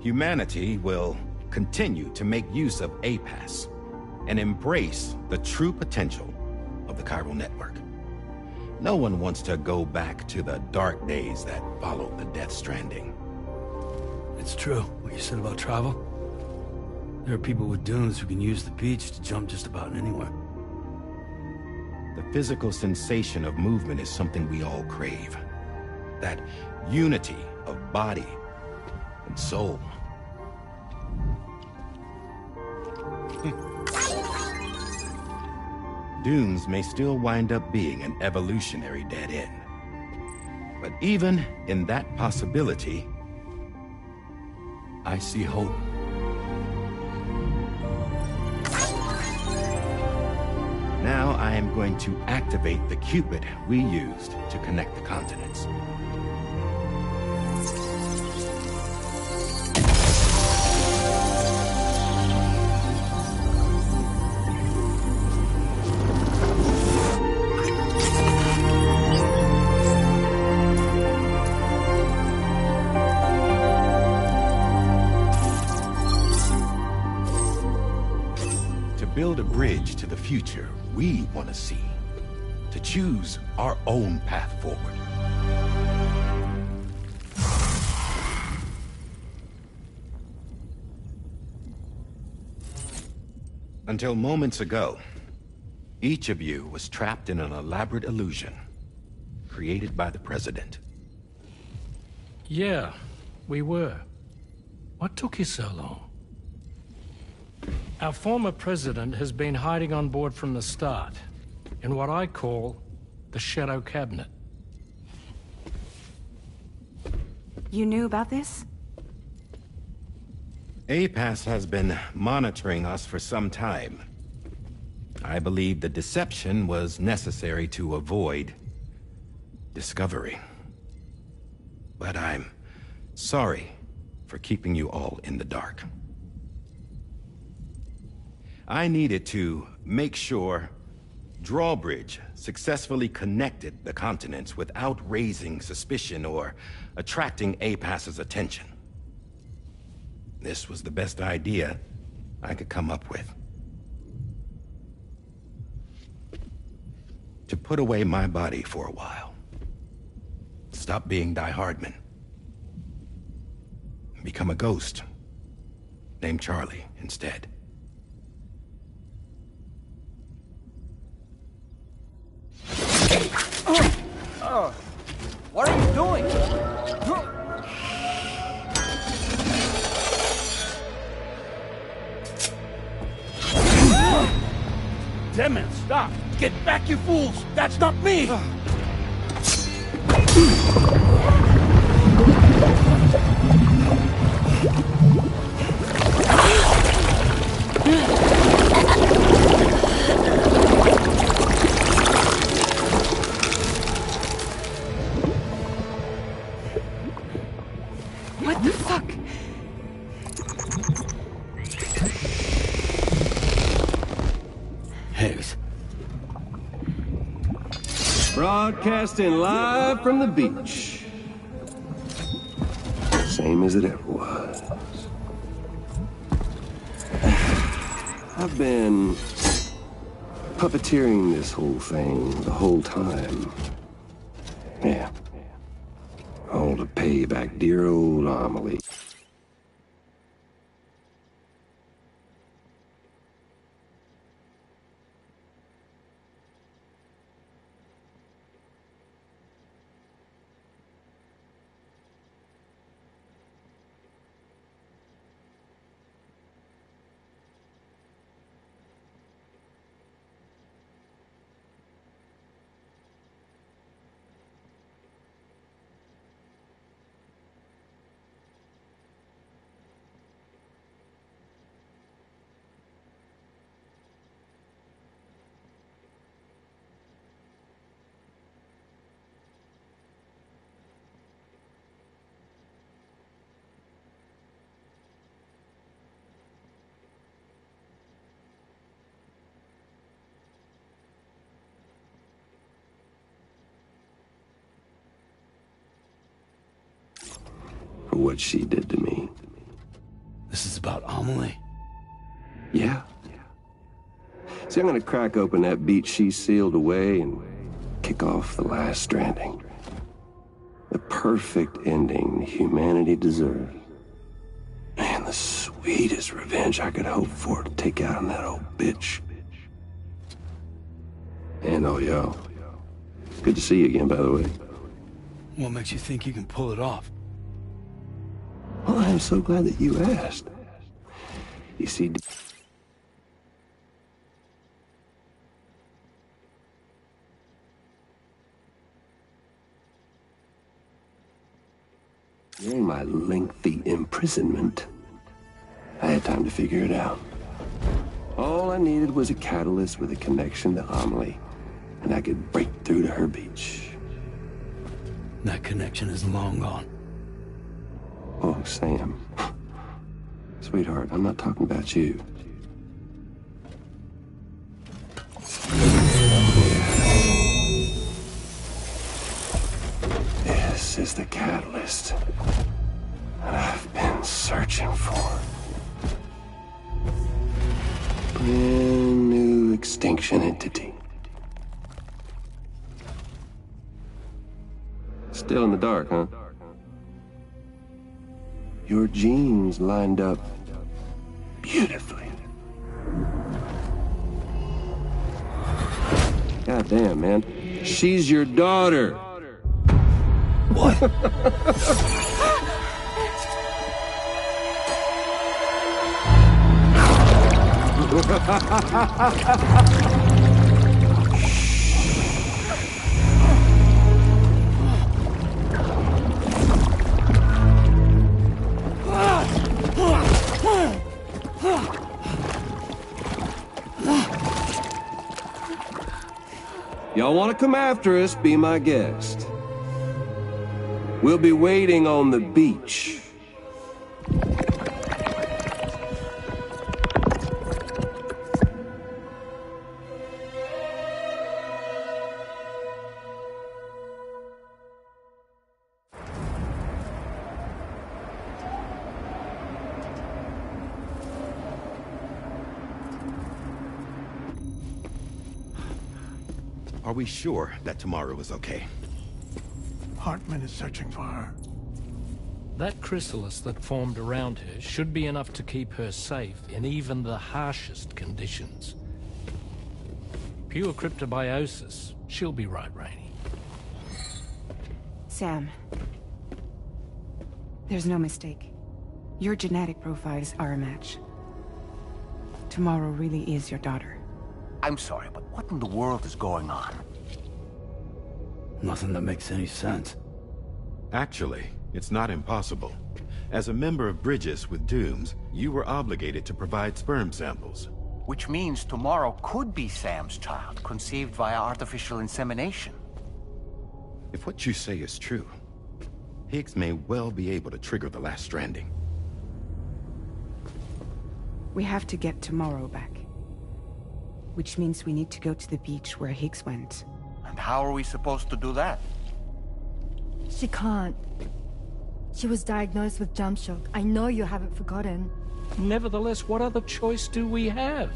humanity will continue to make use of APAS and embrace the true potential of the chiral network. No one wants to go back to the dark days that followed the death Stranding. It's true, what you said about travel. There are people with dunes who can use the beach to jump just about anywhere. The physical sensation of movement is something we all crave. That unity of body and soul. Dunes may still wind up being an evolutionary dead end. But even in that possibility, I see hope. Now I am going to activate the Cupid we used to connect the continents. Build a bridge to the future we want to see, to choose our own path forward. Until moments ago, each of you was trapped in an elaborate illusion created by the President. Yeah, we were. What took you so long? Our former president has been hiding on board from the start, in what I call the Shadow Cabinet. You knew about this? APAS has been monitoring us for some time. I believe the deception was necessary to avoid discovery. But I'm sorry for keeping you all in the dark. I needed to make sure Drawbridge successfully connected the continents without raising suspicion or attracting APAS's attention. This was the best idea I could come up with. To put away my body for a while. Stop being Die Hardman. Become a ghost. Named Charlie instead. What are you doing? Damn man, stop! Get back, you fools! That's not me! What the fuck? Higgs. Broadcasting live from the beach. Same as it ever was. I've been puppeteering this whole thing the whole time. Yeah. All to pay back dear old Amelie. what she did to me. This is about Amelie? Yeah. See, I'm gonna crack open that beach she sealed away and kick off the last Stranding. The perfect ending humanity deserves. Man, the sweetest revenge I could hope for to take out on that old bitch. And oh, yo. Good to see you again, by the way. What makes you think you can pull it off? Well, I'm so glad that you asked. You see... During my lengthy imprisonment, I had time to figure it out. All I needed was a catalyst with a connection to Amelie, and I could break through to her beach. That connection is long gone. Oh, Sam. Sweetheart, I'm not talking about you. This is the catalyst that I've been searching for. Brand new extinction entity. Still in the dark, huh? Your genes lined up beautifully. God damn, man. She's your daughter. What? Y'all want to come after us, be my guest. We'll be waiting on the beach. Are we sure that tomorrow is okay? Hartman is searching for her. That chrysalis that formed around her should be enough to keep her safe in even the harshest conditions. Pure cryptobiosis. She'll be right, Rainey. Sam. There's no mistake. Your genetic profiles are a match. Tomorrow really is your daughter. I'm sorry, but what in the world is going on? Nothing that makes any sense. Actually, it's not impossible. As a member of Bridges with Dooms, you were obligated to provide sperm samples. Which means tomorrow could be Sam's child, conceived via artificial insemination. If what you say is true, Higgs may well be able to trigger the last Stranding. We have to get Tomorrow back. Which means we need to go to the beach where Higgs went. And how are we supposed to do that? She can't. She was diagnosed with jump shock. I know you haven't forgotten. Nevertheless, what other choice do we have?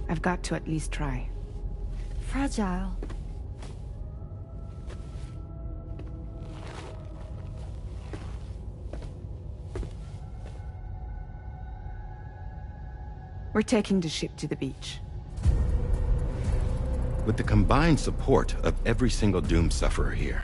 I've got to at least try. Fragile. We're taking the ship to the beach. With the combined support of every single Doom sufferer here.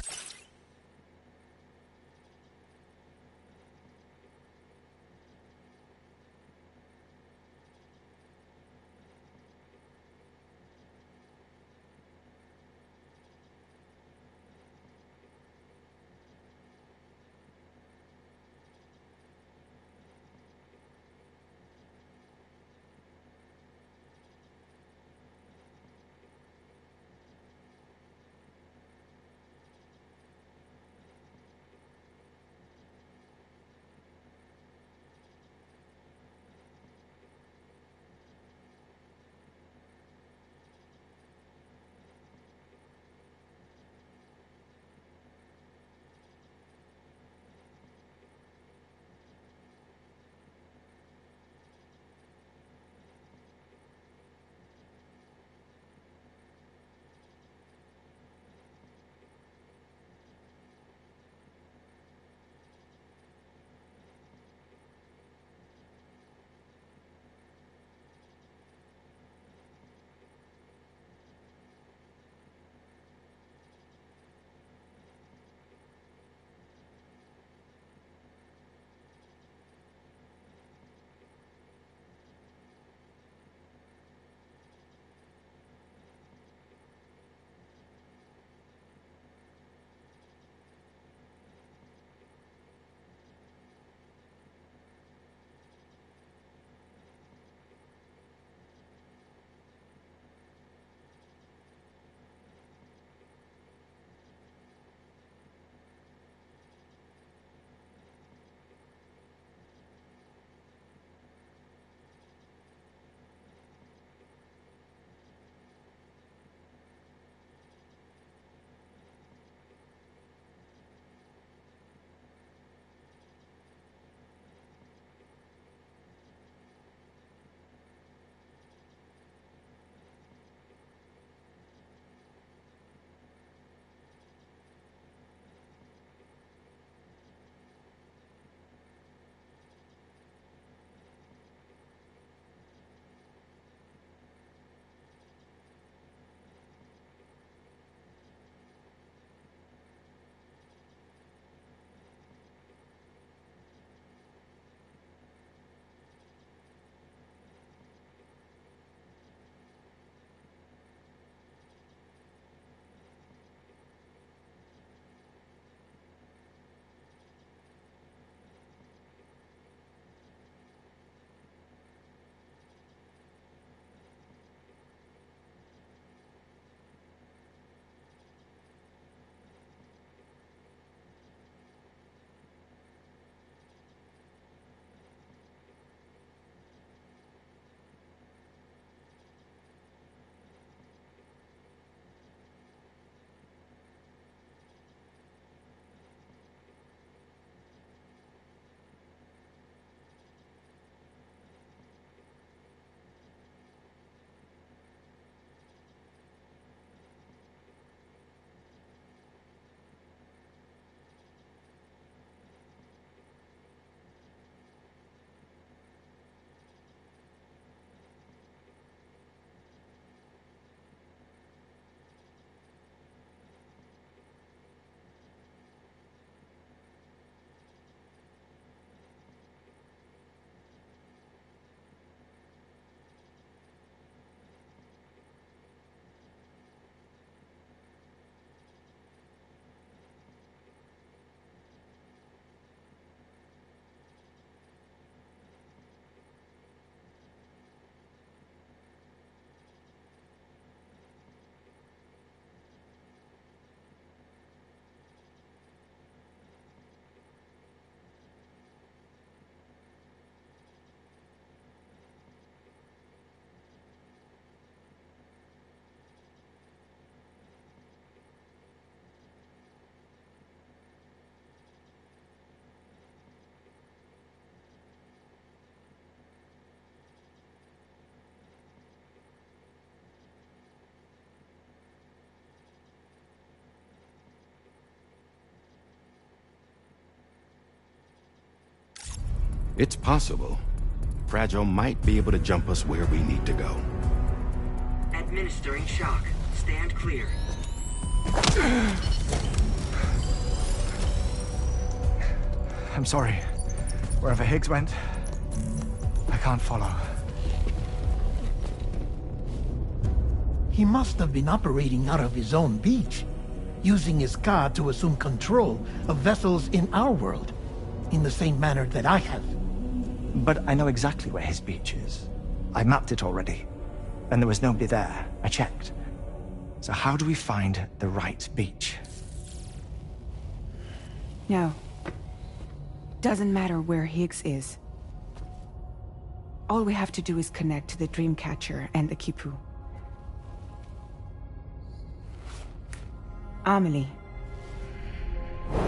It's possible. Fragile might be able to jump us where we need to go. Administering shock. Stand clear. I'm sorry. Wherever Higgs went, I can't follow. He must have been operating out of his own beach, using his car to assume control of vessels in our world, in the same manner that I have. But I know exactly where his beach is. I mapped it already, and there was nobody there. I checked. So how do we find the right beach? No. Doesn't matter where Higgs is. All we have to do is connect to the Dreamcatcher and the Kipu. Amelie.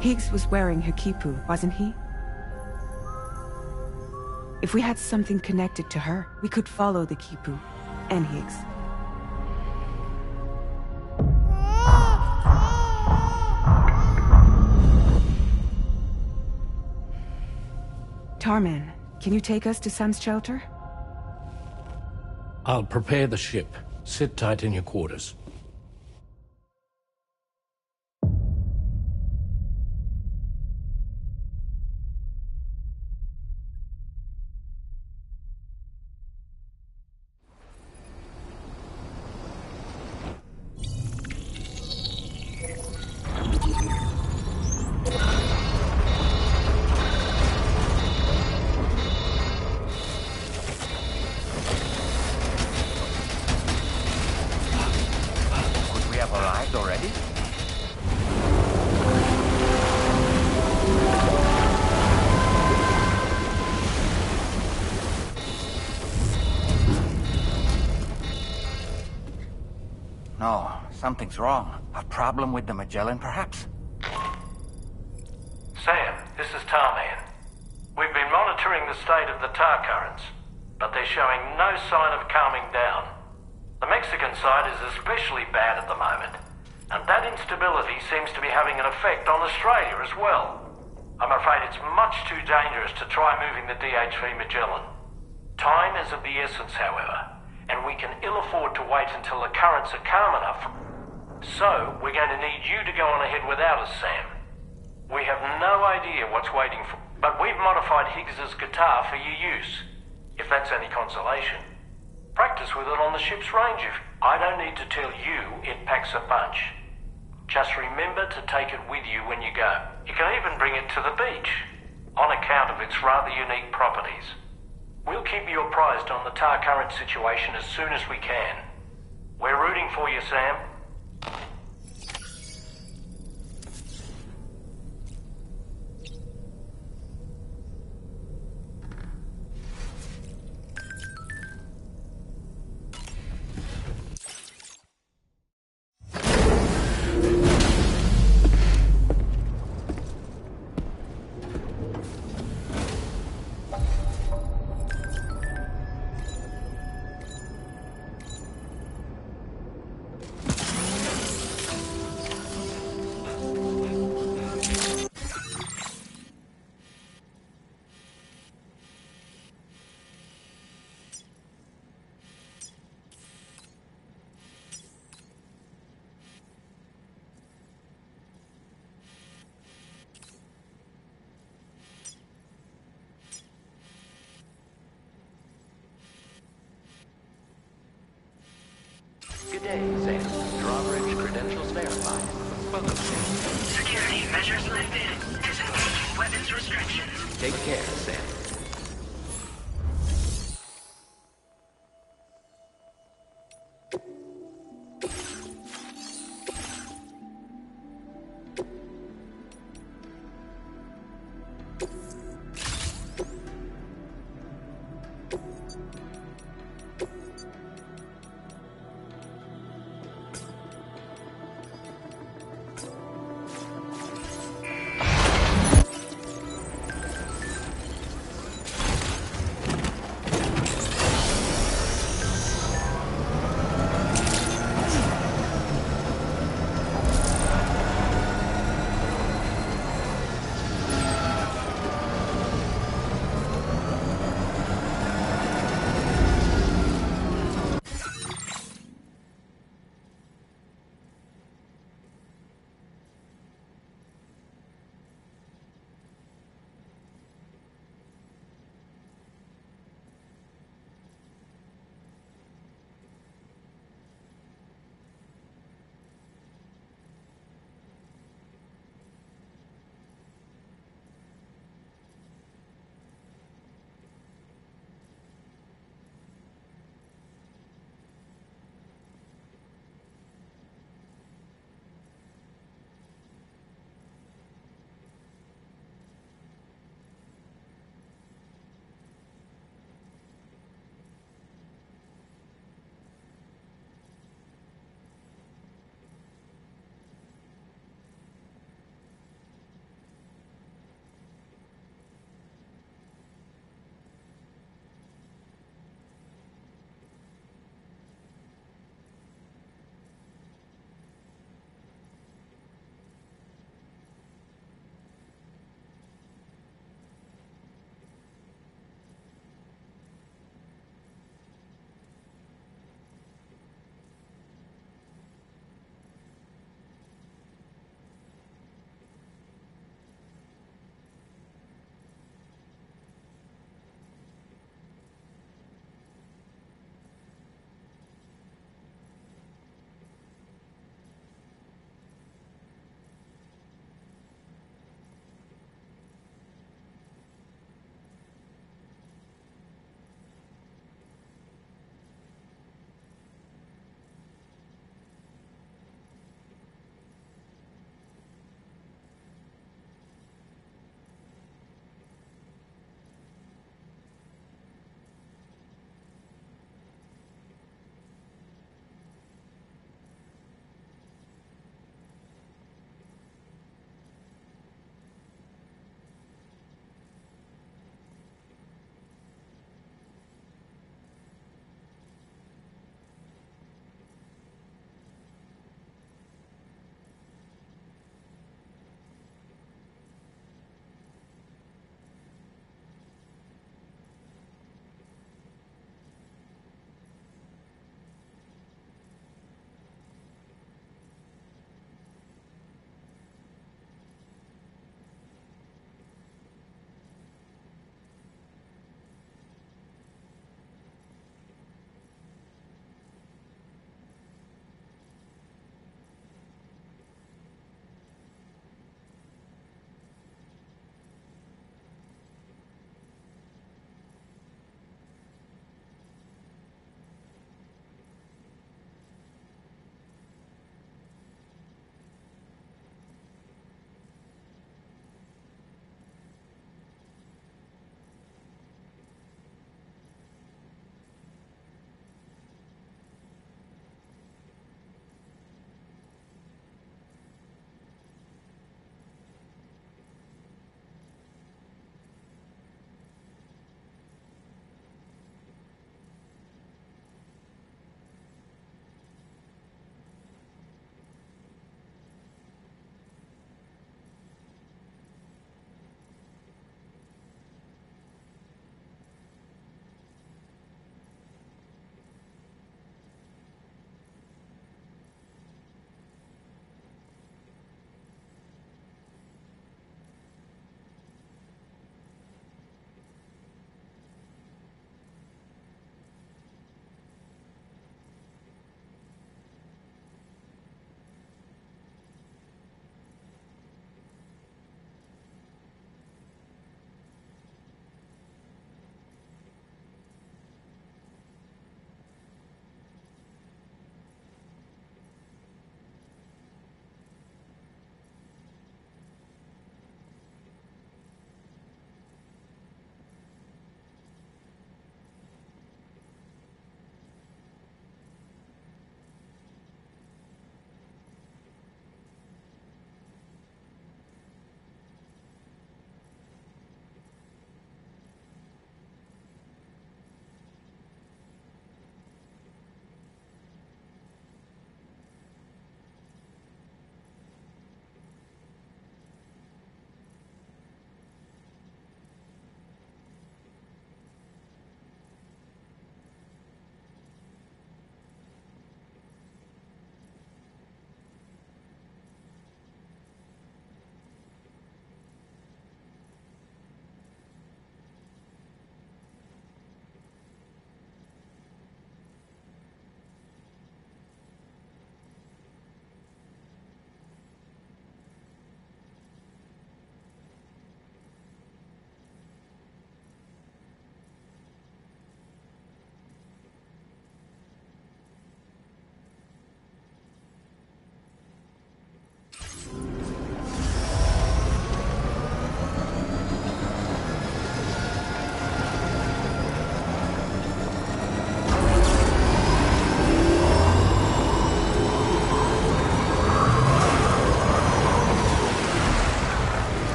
Higgs was wearing her Kipu, wasn't he? If we had something connected to her, we could follow the Kipu and Higgs. Tarman, can you take us to Sam's shelter? I'll prepare the ship. Sit tight in your quarters. No, something's wrong. A problem with the Magellan, perhaps? Sam, this is Tarman. We've been monitoring the state of the tar currents, but they're showing no sign of calming down. The Mexican side is especially bad at the moment, and that instability seems to be having an effect on Australia as well. I'm afraid it's much too dangerous to try moving the DHV Magellan. Time is of the essence, however, and we can ill afford to wait until the currents are calm enough. So, we're going to need you to go on ahead without us, Sam. We have no idea what's waiting for, but we've modified Higgs's guitar for your use, if that's any consolation. Practice with it on the ship's range if... I don't need to tell you it packs a punch. Just remember to take it with you when you go. You can even bring it to the beach, on account of its rather unique properties. We'll keep you apprised on the tar current situation as soon as we can. We're rooting for you, Sam. Good day, Sam. Drawbridge credentials verified. Welcome, Sam. Security measures lifted. Disengaging weapons restrictions. Take care, Sam.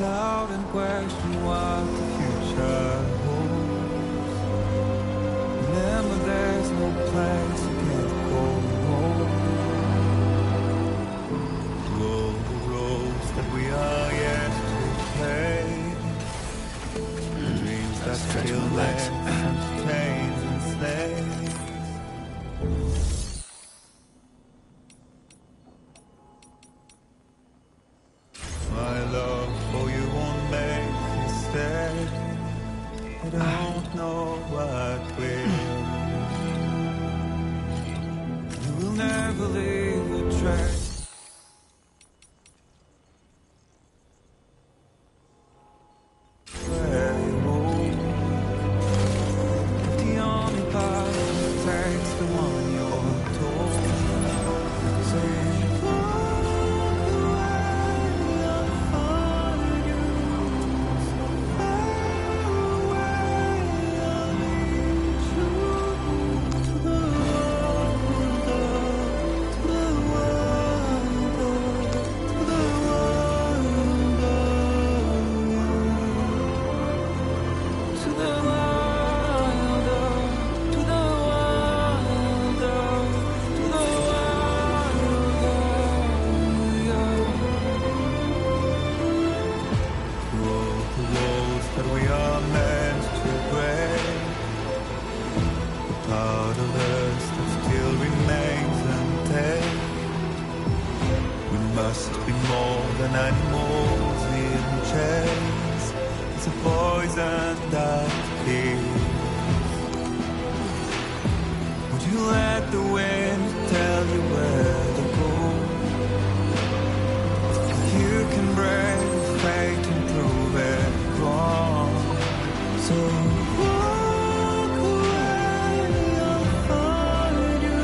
doubt and question what the future holds. Remember, there's no place you can't go. Roll the roads that we are yet to play. Dreams that still live and chains and slaves. My love for you won't make me stay. I don't know what will. You will never leave a trace. Where you move, but the only path that takes the one you're told. Say, must be more than animals in chains. It's a poison that kills. Would you let the wind tell you where to go? You can break fate and prove it wrong. So walk away, I'll find you.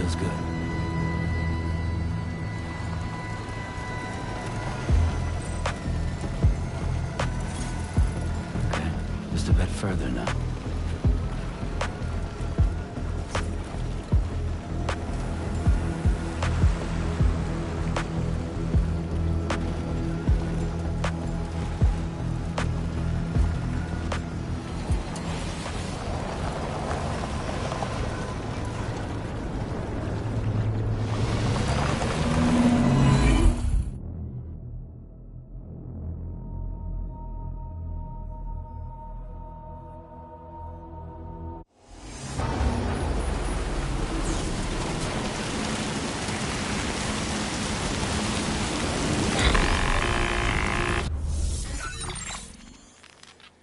feels good. Okay, just a bit further now.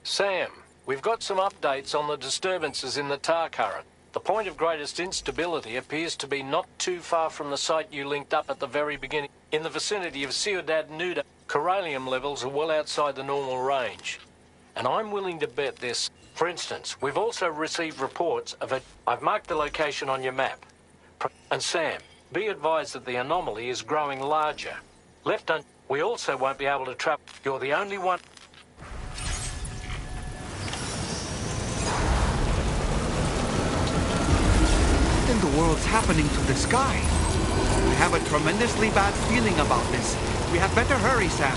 Sam, we've got some updates on the disturbances in the tar current. The point of greatest instability appears to be not too far from the site you linked up at the very beginning. In the vicinity of Ciudad Nuda, corallium levels are well outside the normal range. And I'm willing to bet this. For instance, we've also received reports of a... I've marked the location on your map. And Sam, be advised that the anomaly is growing larger. Left un... We also won't be able to trap... You're the only one... What in the world's happening to the sky? I have a tremendously bad feeling about this. We had better hurry, Sam.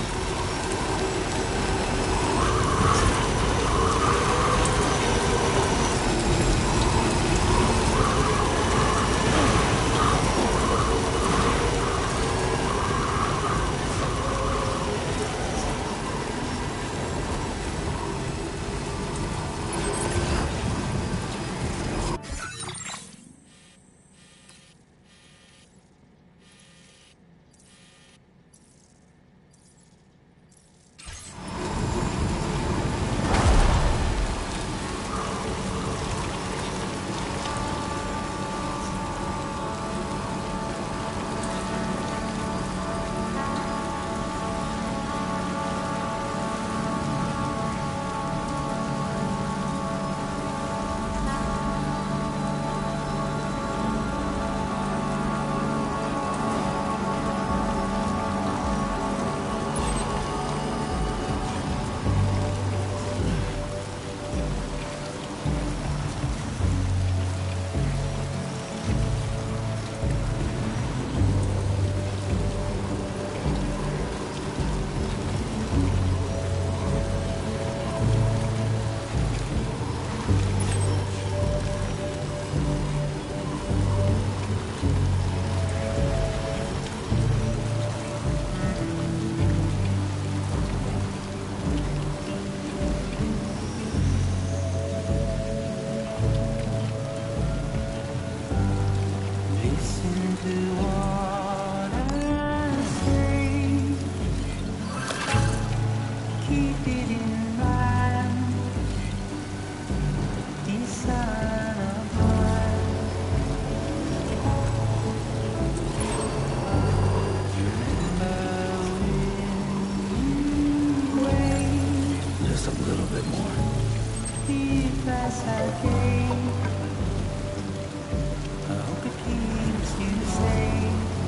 I hope it keeps you safe.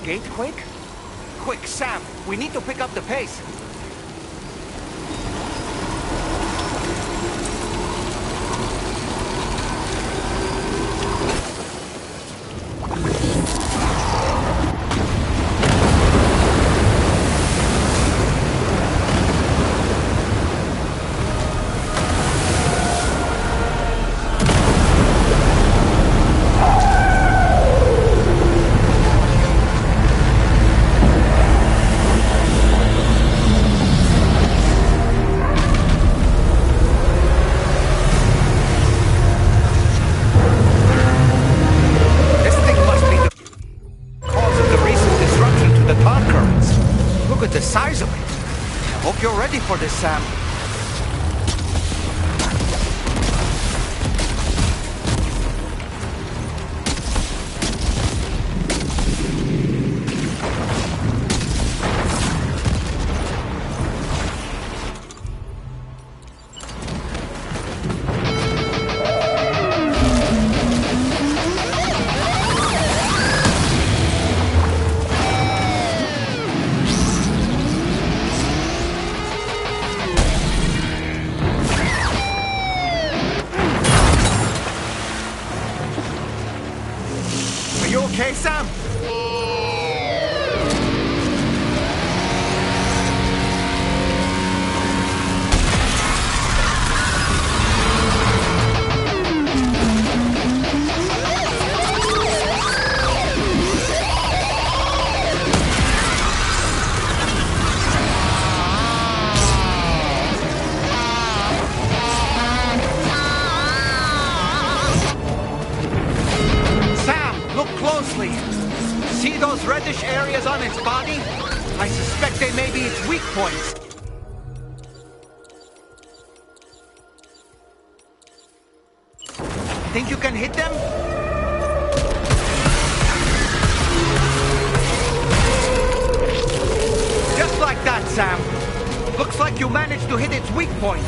gate quake? Quick, Sam, we need to pick up the pace. The size of it. I hope you're ready for this, Sam. Okay, Sam? Closely. See those reddish areas on its body? I suspect they may be its weak points. Think you can hit them? Just like that, Sam. Looks like you managed to hit its weak point.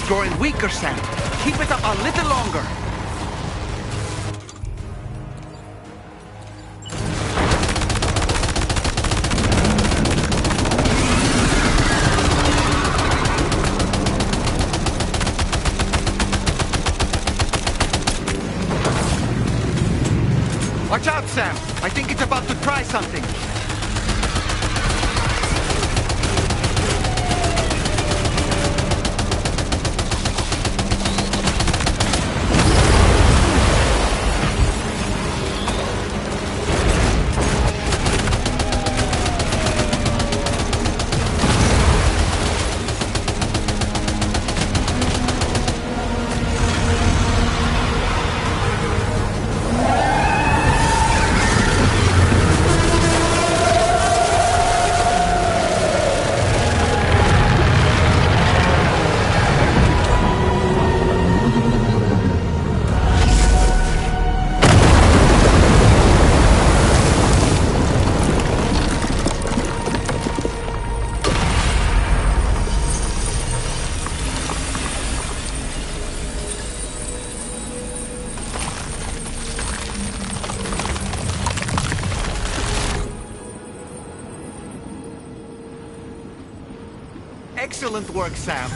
Growing weaker, Sam. Keep it up a little longer. Watch out, Sam. I think it's about to try something. Excellent work, Sam.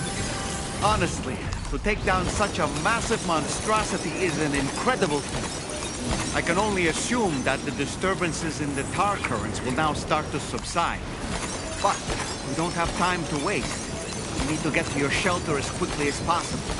Honestly, to take down such a massive monstrosity is an incredible feat. I can only assume that the disturbances in the tar currents will now start to subside. But we don't have time to waste. You need to get to your shelter as quickly as possible.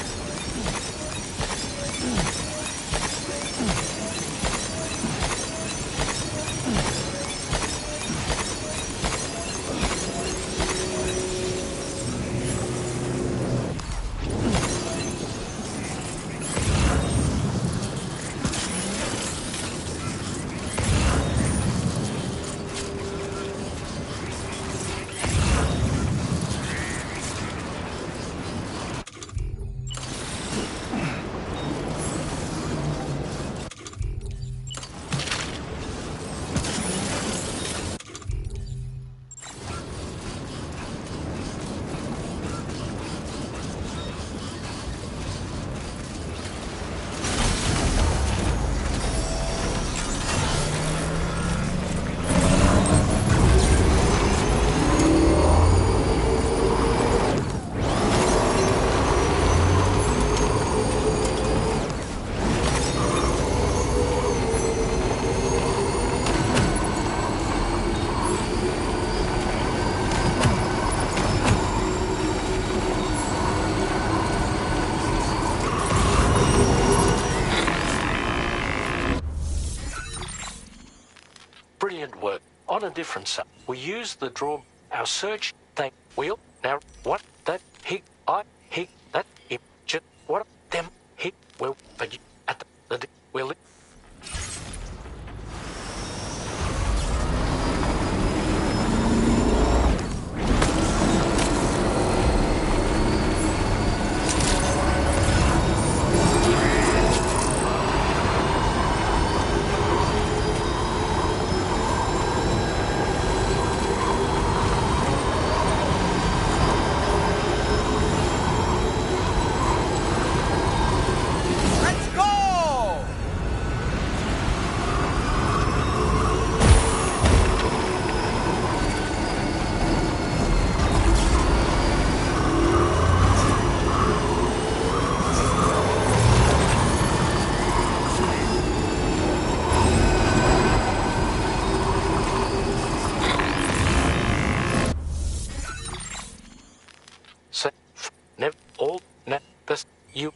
Brilliant work. On a different side, we use the draw. Our search. They will now. What that he that he just what them he will but you at the will. Never all net this you.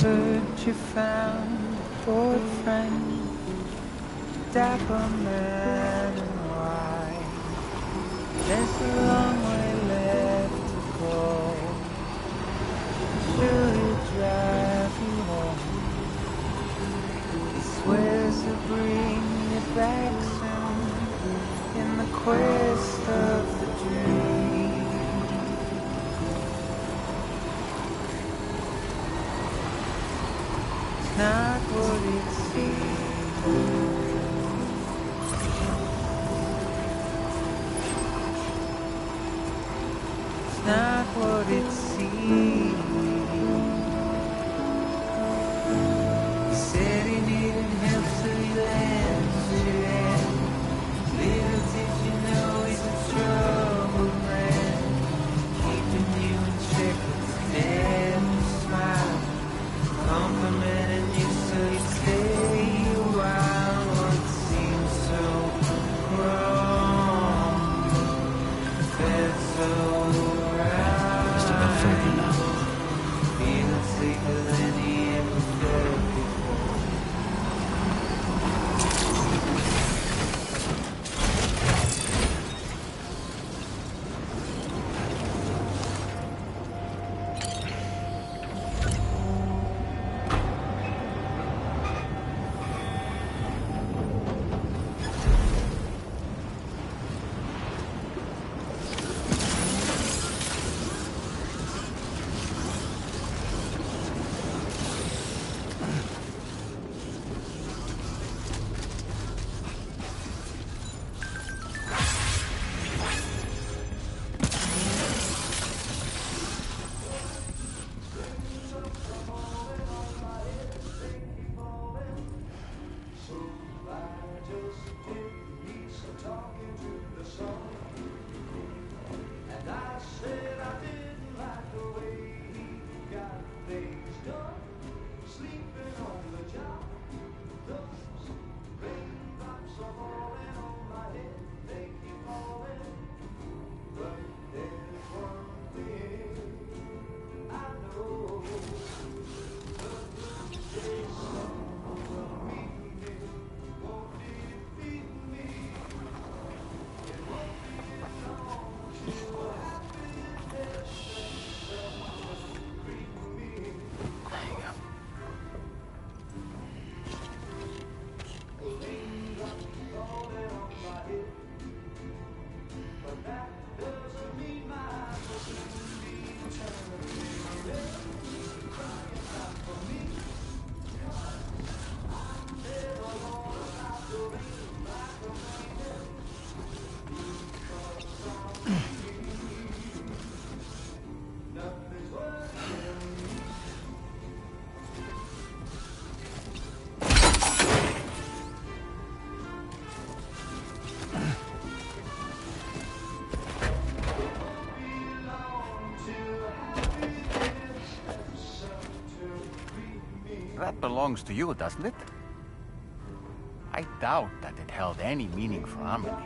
Search you found for a friend, dapper man in white. There's a long way left to go. Will he drive you home? He swears to bring you back soon in the quest of the dream. Not what it seems. It's not what it seems. He said he needed help, so he lent you in. Little did you know he's a troubled man, keeping you in check with his never smile, complimenting you so you stay a while. What seems so wrong felt so right. That belongs to you, doesn't it? I doubt that it held any meaning for Amelie.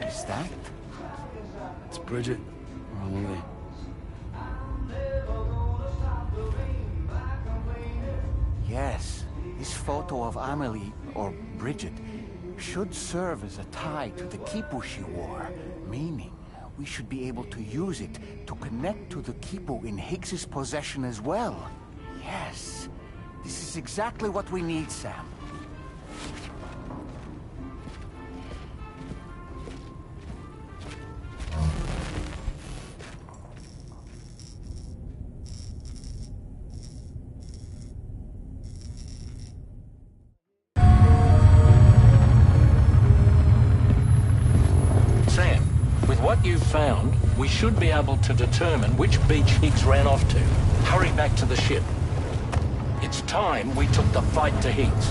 Is that? It's Bridget. We're on the way. Yes, this photo of Amelie, or Bridget, should serve as a tie to the quipu she wore, meaning we should be able to use it to connect to the quipu in Higgs's possession as well. Yes, this is exactly what we need, Sam. You've found, we should be able to determine which beach Higgs ran off to. Hurry back to the ship. It's time we took the fight to Higgs.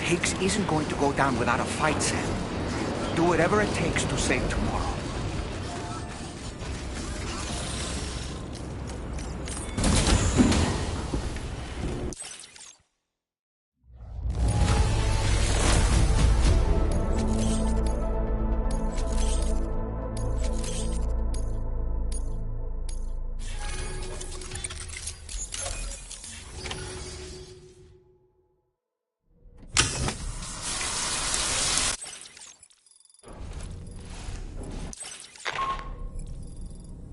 Higgs isn't going to go down without a fight, Sam. Do whatever it takes to save tomorrow.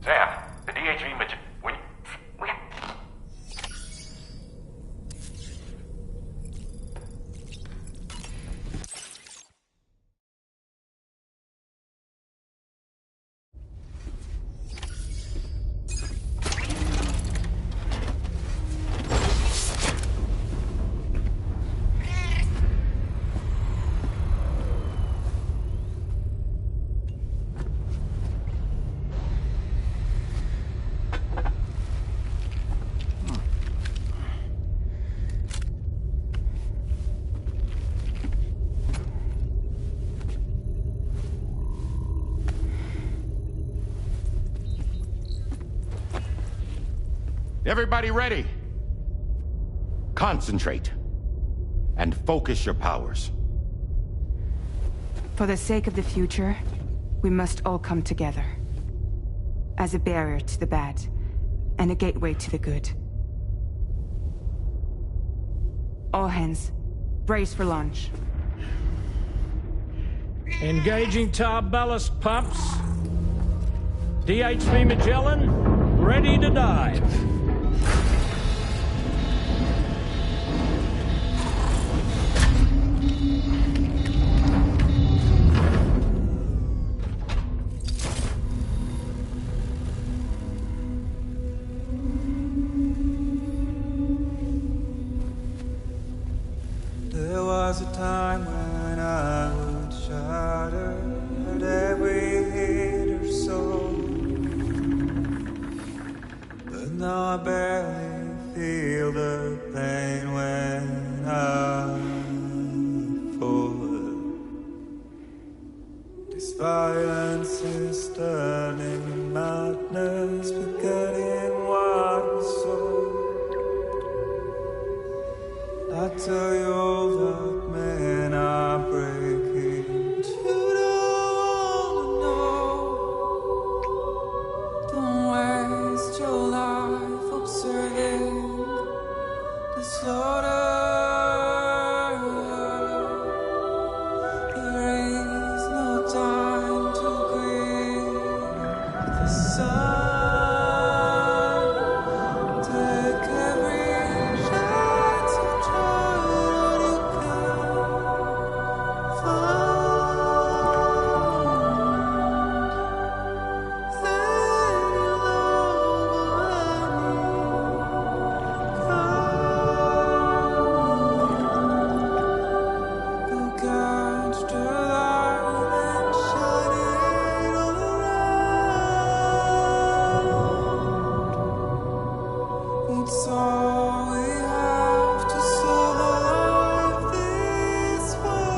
Sam, the DHV Magi... Everybody ready? Concentrate. And focus your powers. For the sake of the future, we must all come together. As a barrier to the bad, and a gateway to the good. All hands, brace for launch. Engaging tar ballast pumps. DHV Magellan, ready to dive. There was a time when I would shudder at every hit or soul. I barely feel the pain when I fall. This violence is turning madness, forgetting what we saw. I tell you all that men are breaking, but you don't know. Don't waste your life observing the slaughter. There is no time to grieve the sun. Take every chance of joy you can find. Then you'll go catch the light and shine it all around. It's all we have to survive this world.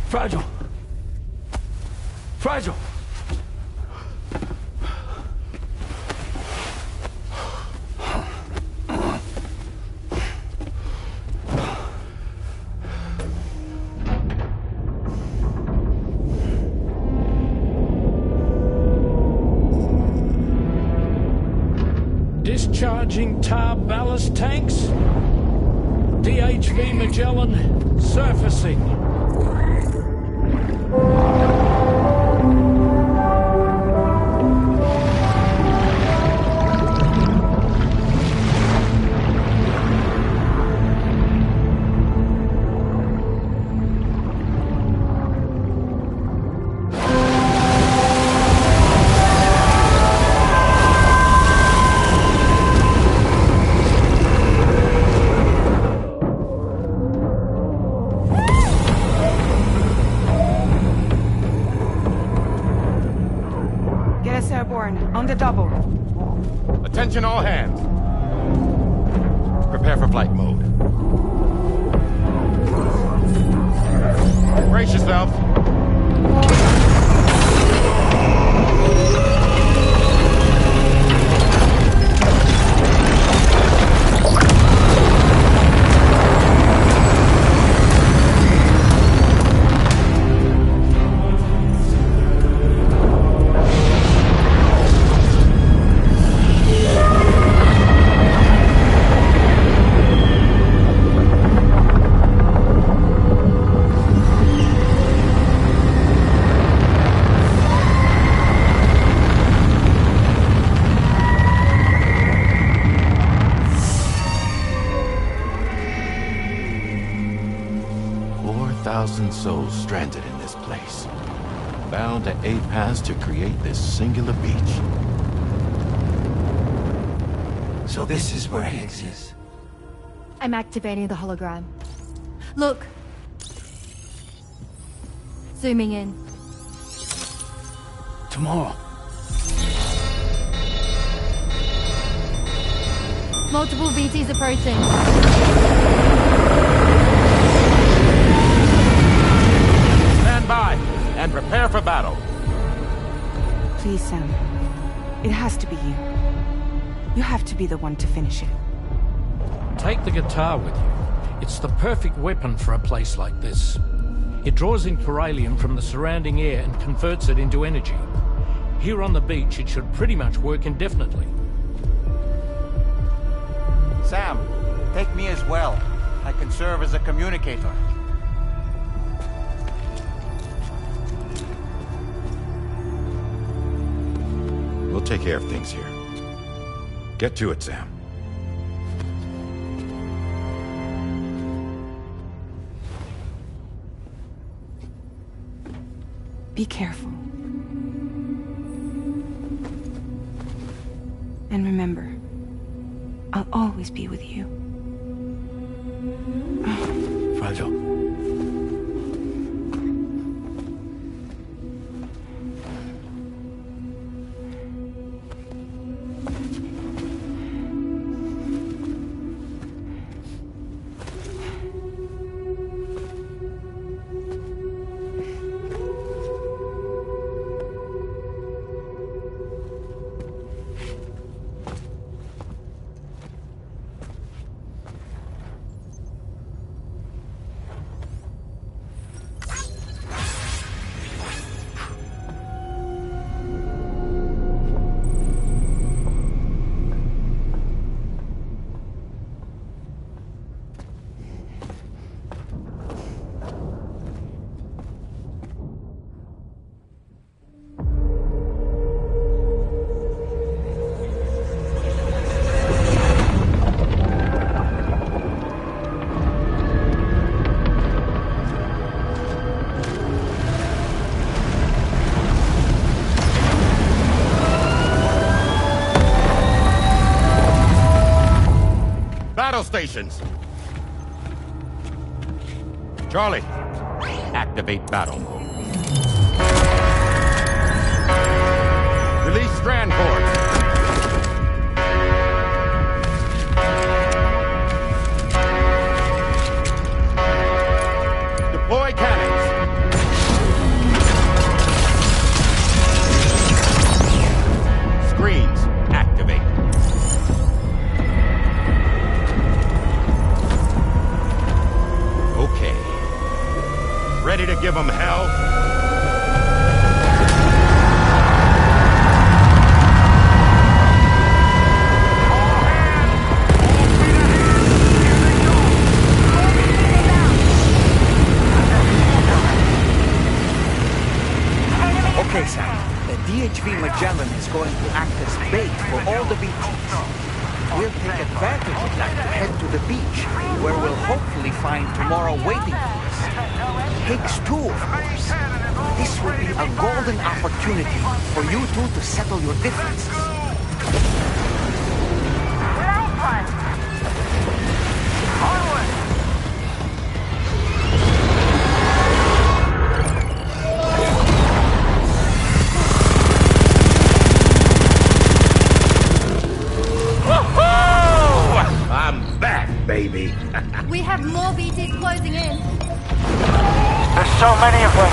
Fragile. Fragile. Discharging tar ballast tanks. DHV Magellan surfacing. Get us airborne, on the double. Attention all hands. Prepare for flight mode. Brace yourselves. Souls stranded in this place, bound to a pass to create this singular beach. So this is where Higgs is. I'm activating the hologram. Look. Zooming in. Tomorrow. Multiple BTs approaching. Stand by and prepare for battle. Please, Sam. It has to be you. You have to be the one to finish it. Take the guitar with you. It's the perfect weapon for a place like this. It draws in chiralium from the surrounding air and converts it into energy. Here on the beach, it should pretty much work indefinitely. Sam, take me as well. I can serve as a communicator. We'll take care of things here. Get to it, Sam. Be careful. And remember, I'll always be with you. Fragile. Battle stations! Charlie, activate battle mode. Release strand cords. Deploy cannons. Screens, activate. Okay. Ready to give them hell? Okay, Sam. The DHV Magellan is going to act as bait for all the BTs. We'll take advantage of that to head to the beach, where we'll hopefully find tomorrow waiting for us. Higgs too, of course. This will be a golden opportunity for you two to settle your differences. I'm back, baby. We have more BTs closing in. There's so many of them.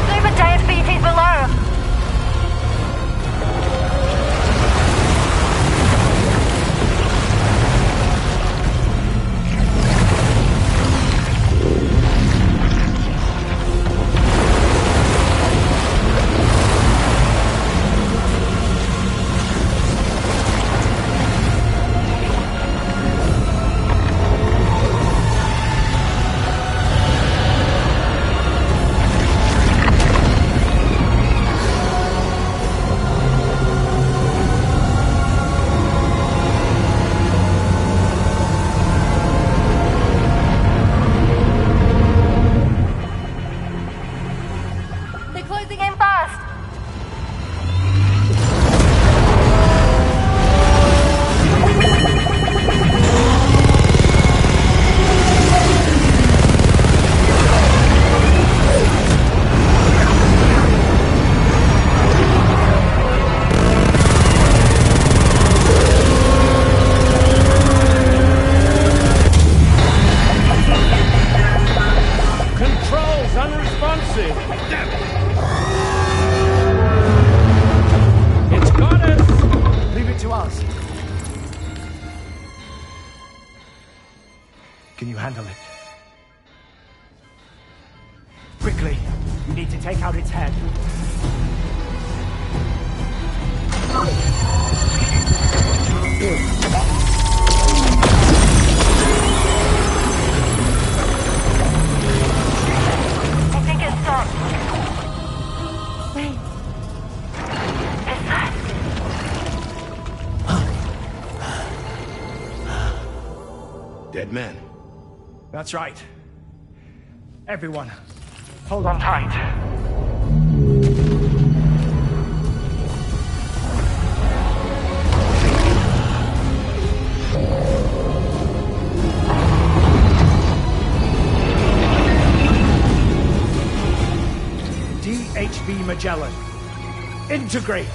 Super giant BTs below. Can you handle it? Quickly, we need to take out its head. I think it stopped. Wait. It's that. Dead man. That's right. Everyone, hold on tight. DHV Magellan, integrate!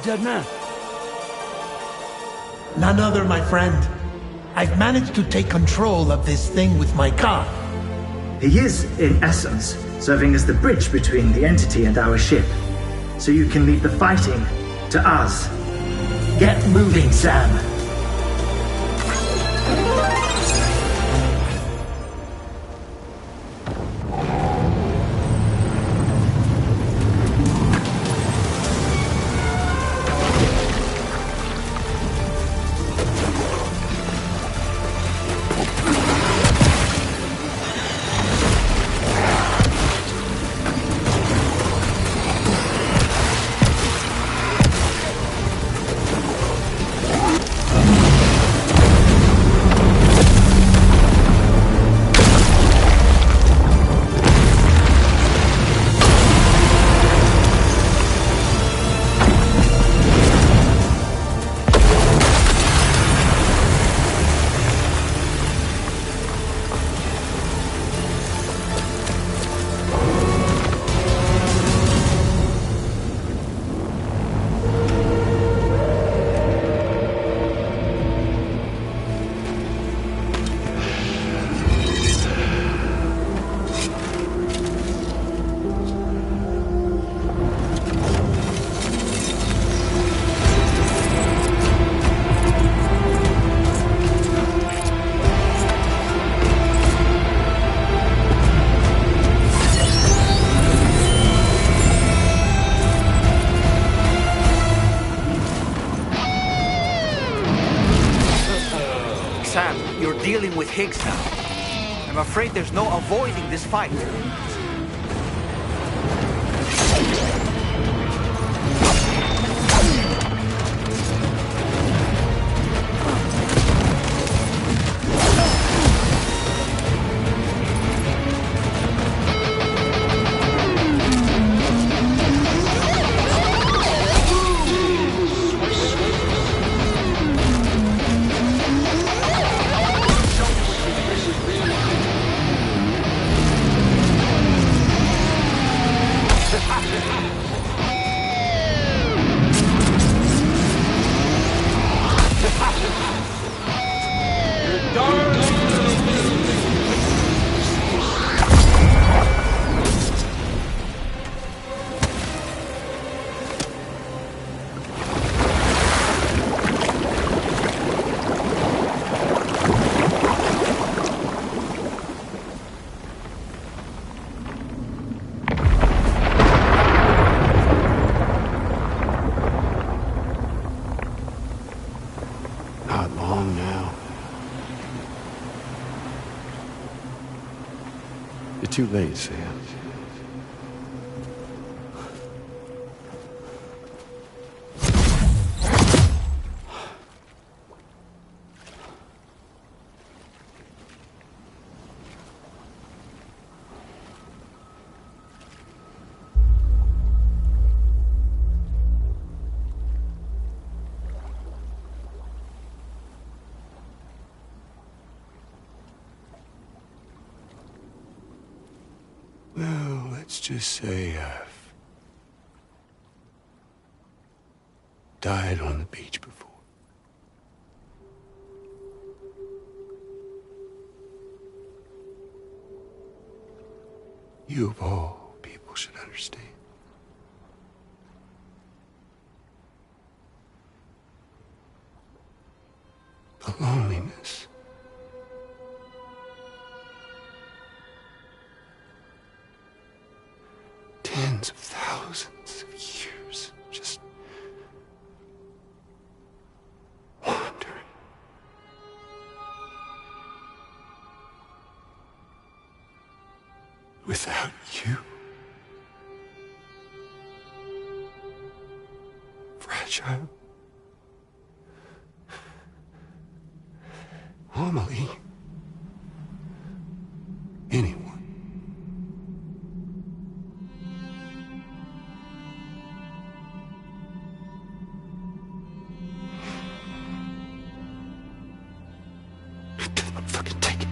Dead man. None other, my friend. I've managed to take control of this thing with my car. He is, in essence, serving as the bridge between the entity and our ship. So you can leave the fighting to us. Get moving, Sam. Dealing with Higgs now. I'm afraid there's no avoiding this fight. You're too late, Sam. Well, let's just say I've died on the beach before. You of all people should understand. The loneliness. Tens of thousands of years just wandering. Without you. Fragile. Amelie. Anyone. Fucking take it.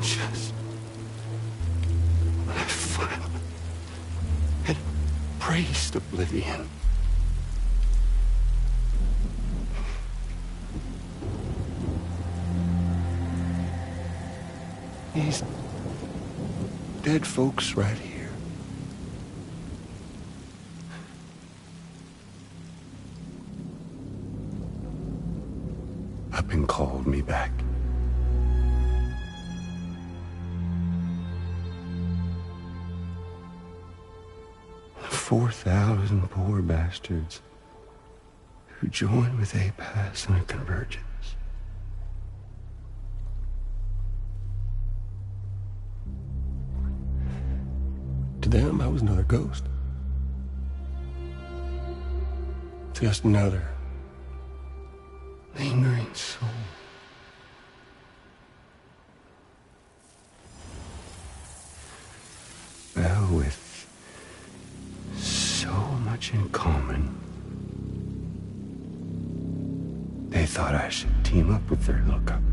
Just when I finally had embraced oblivion, these dead folks right here. Up and called me back. The 4,000 poor bastards who joined with APAS in a convergence. To them, I was another ghost. Just another lingering soul. Well, with so much in common, they thought I should team up with their little company.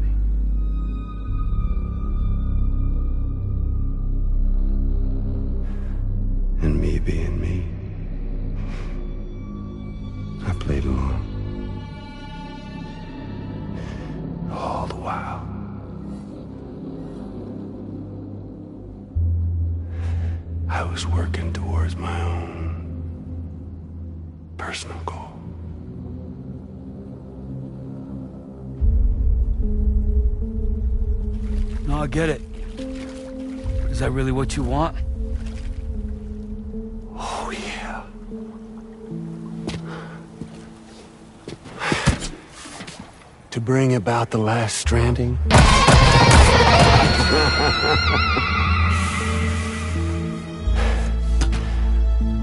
And me being me, I played along. All the while. I was working towards my own personal goal. No, I get it. Is that really what you want? Oh, yeah. To bring about the last stranding?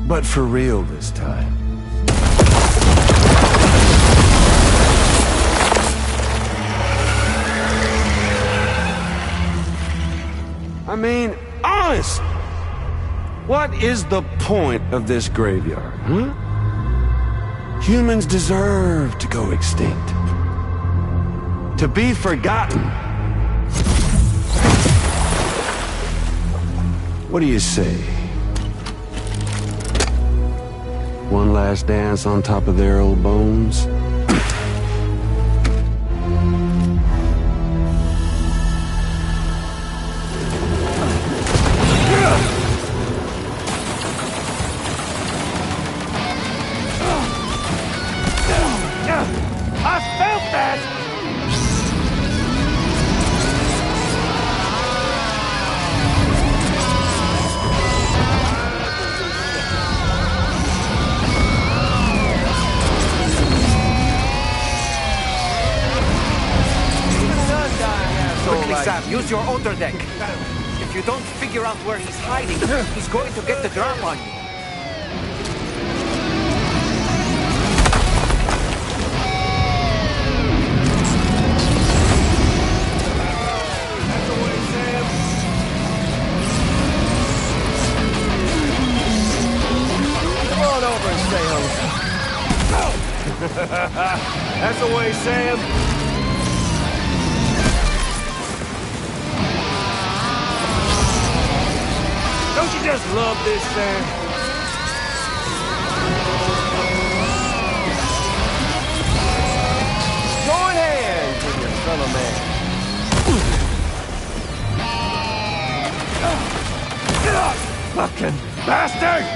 But for real this time. I mean, honest. What is the point of this graveyard, huh? Humans deserve to go extinct. To be forgotten. What do you say? One last dance on top of their old bones? I felt that! use your outer deck. If you don't figure out where he's hiding, he's going to get the drop on you. Come on over and say hello. That's the way, Sam. Don't you just love this, Sam? Join hands with your fellow man. Fucking bastard!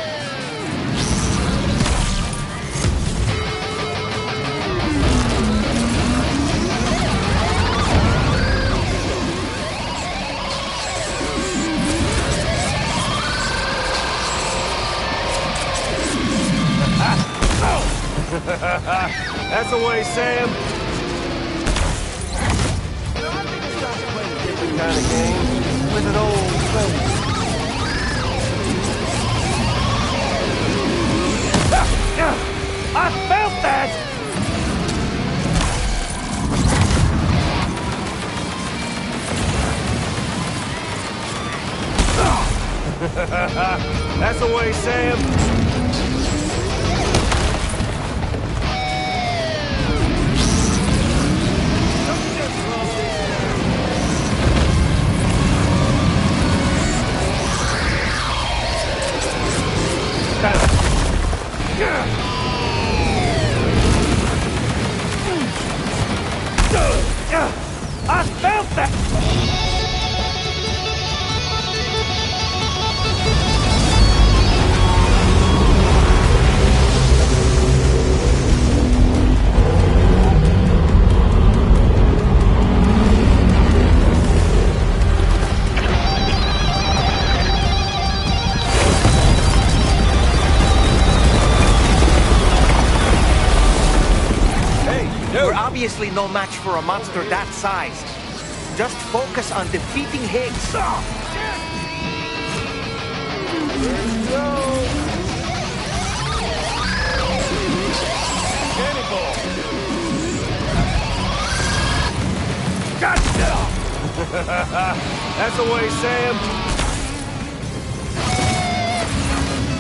That's the way, Sam. Different kind of game with an old friend. I felt that! That's the way, Sam. I felt that! We're obviously no match for a monster that size. Just focus on defeating Higgs. Cannonball! Gotcha! That's the way, Sam.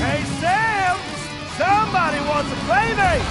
Hey, Sam! Somebody wants a playmate!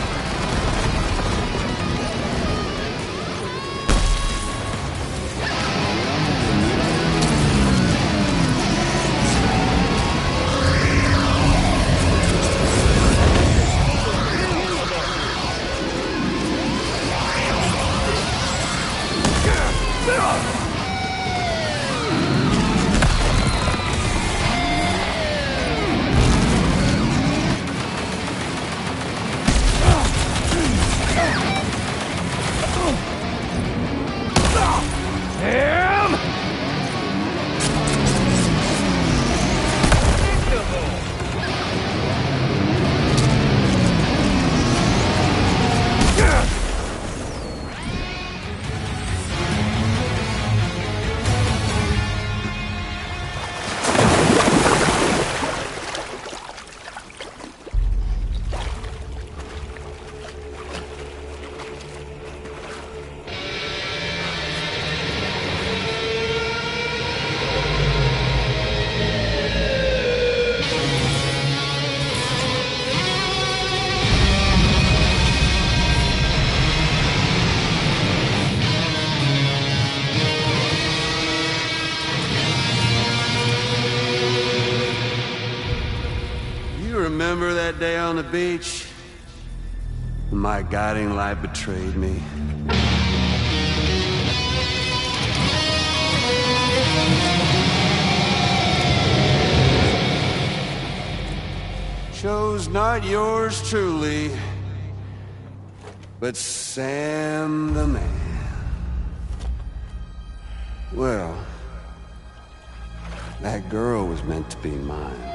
Remember that day on the beach? My guiding light betrayed me. Chose not yours truly, but Sam the man. Well, that girl was meant to be mine.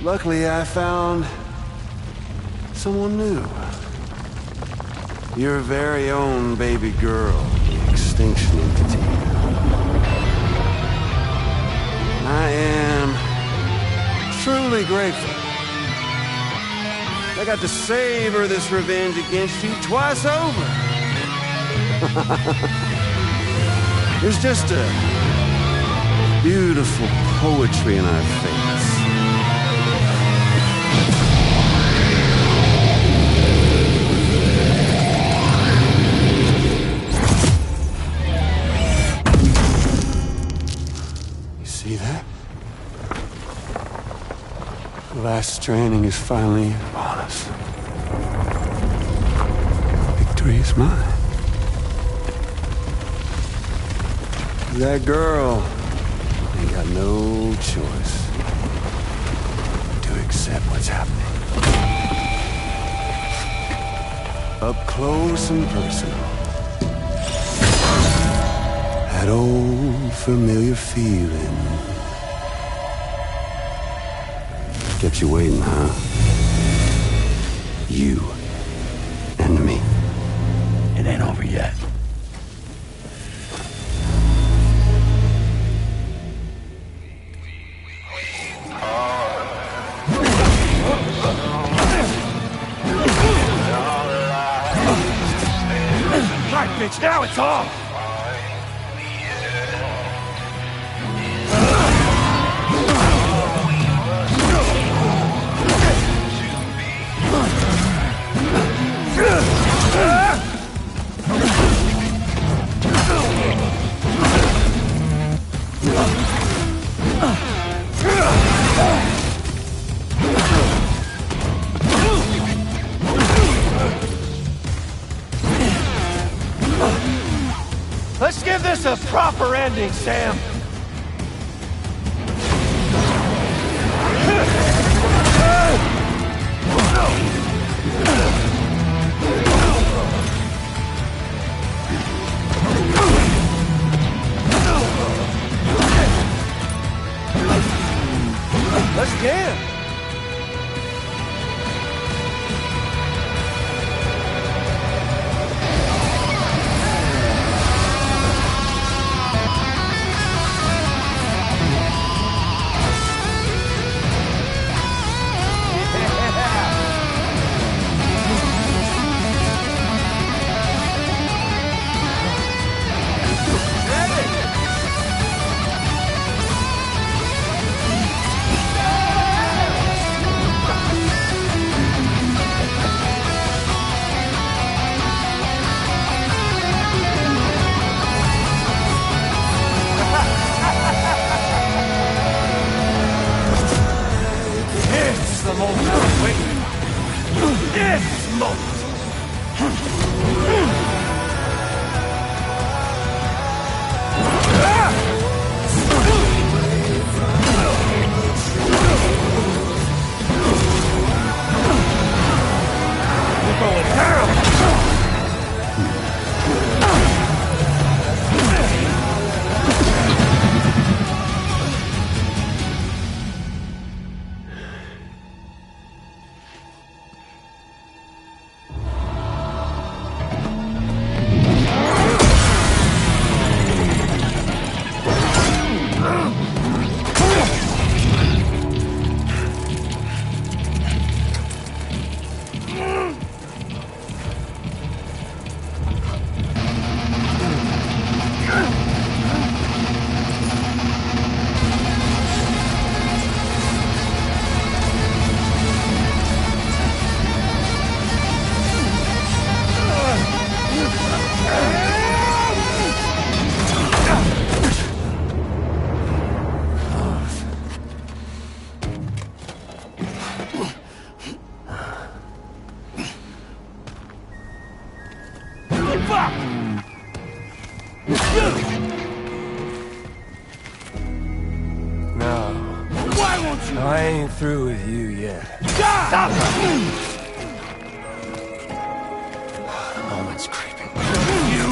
Luckily, I found someone new. Your very own baby girl, the Extinction Entity. I am truly grateful. I got to savor this revenge against you twice over. There's just a beautiful poetry in our fates. You see that? The last stranding is finally upon us. Victory is mine. That girl ain't got no choice to accept what's happening. Up close and personal. That old familiar feeling. Kept you waiting, huh? You and me. It ain't over yet. Right, bitch, now it's on! Let's give this a proper ending, Sam. Let's jam. I ain't through with you yet. Stop! The moment's creeping. You!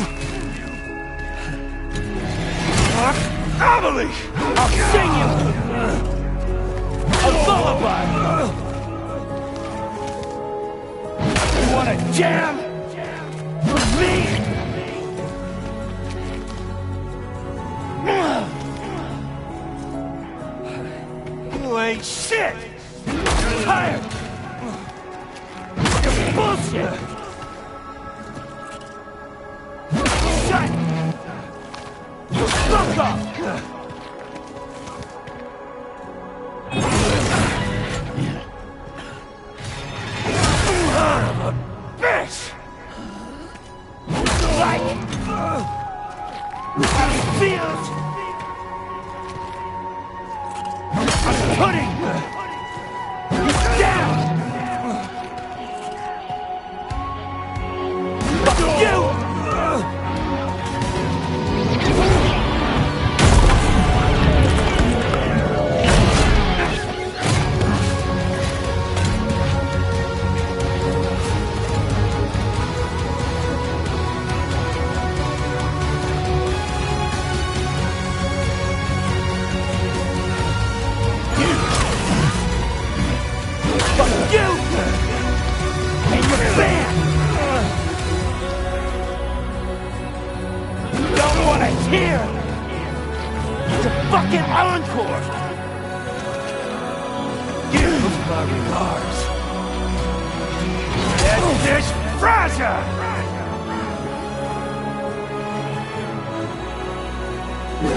Amelie! I'll sing you! I'll follow butt! You wanna jam? With me? You ain't shit! You're tired! You're bullshit! Shut! Fuck off! Son of a bitch! Like how it feels? I'm putting you down! Fuck you! Here! It's a fucking encore! Give my regards. This Fraser!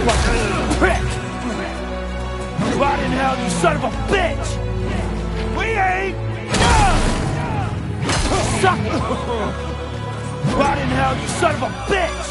Fucking prick! Rot in hell, you son of a bitch! We ain't done! Suck it! Rot in hell, you son of a bitch!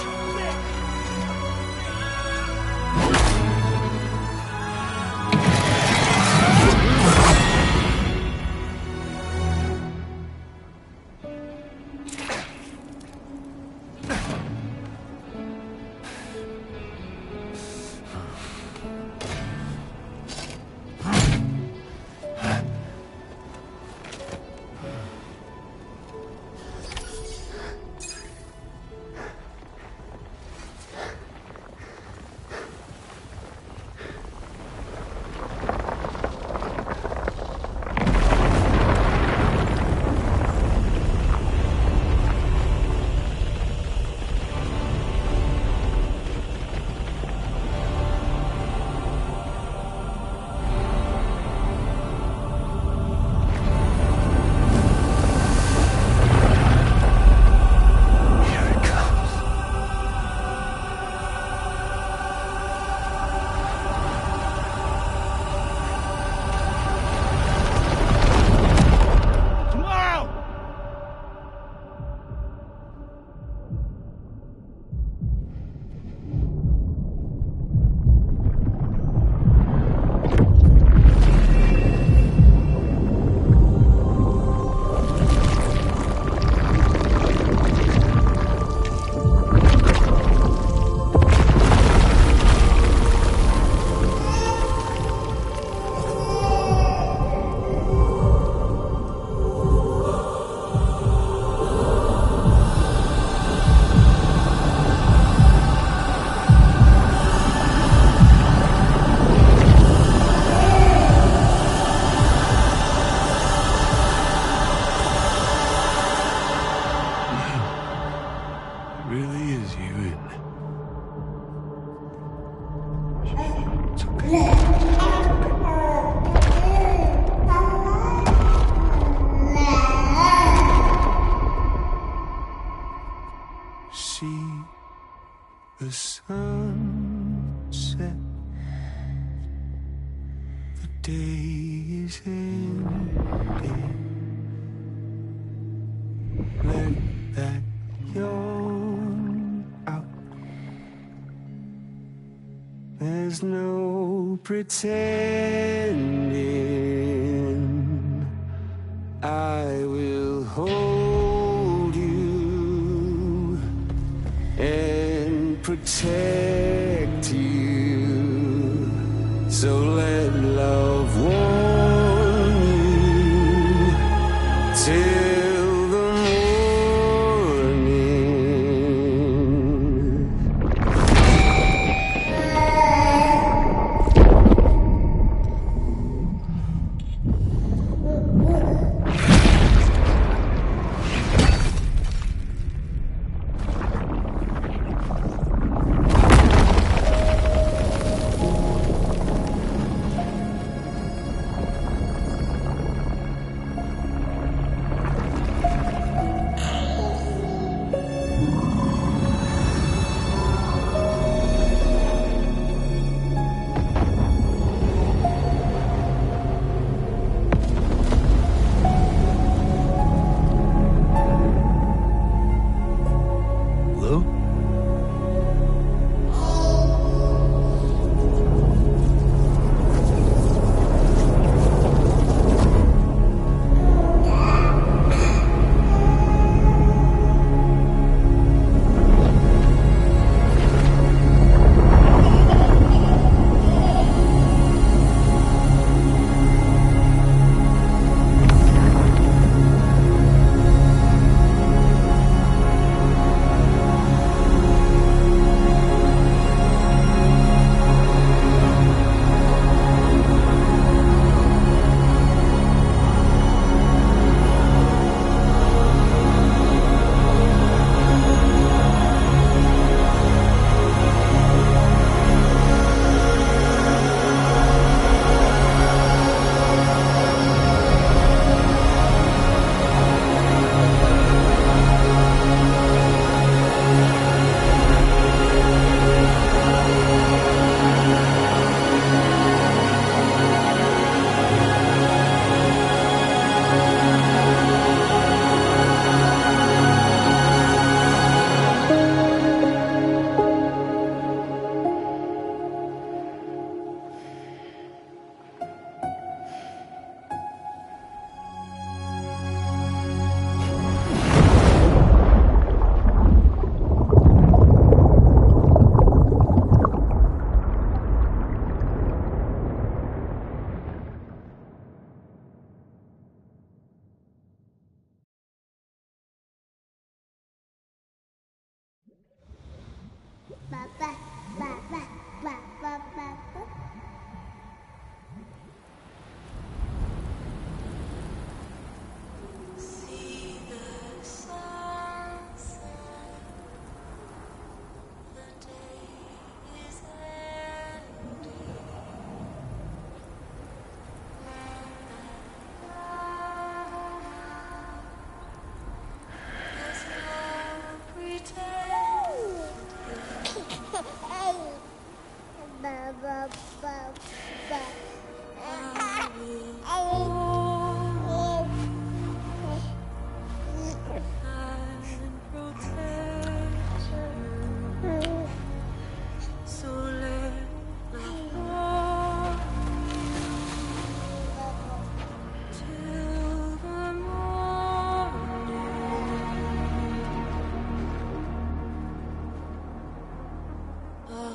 The sun set, the day is ending. Let that yawn out. There's no pretending. I will hold you and protect you. So let love warm you till the morning.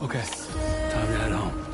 Okay, time to head home.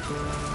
Lou?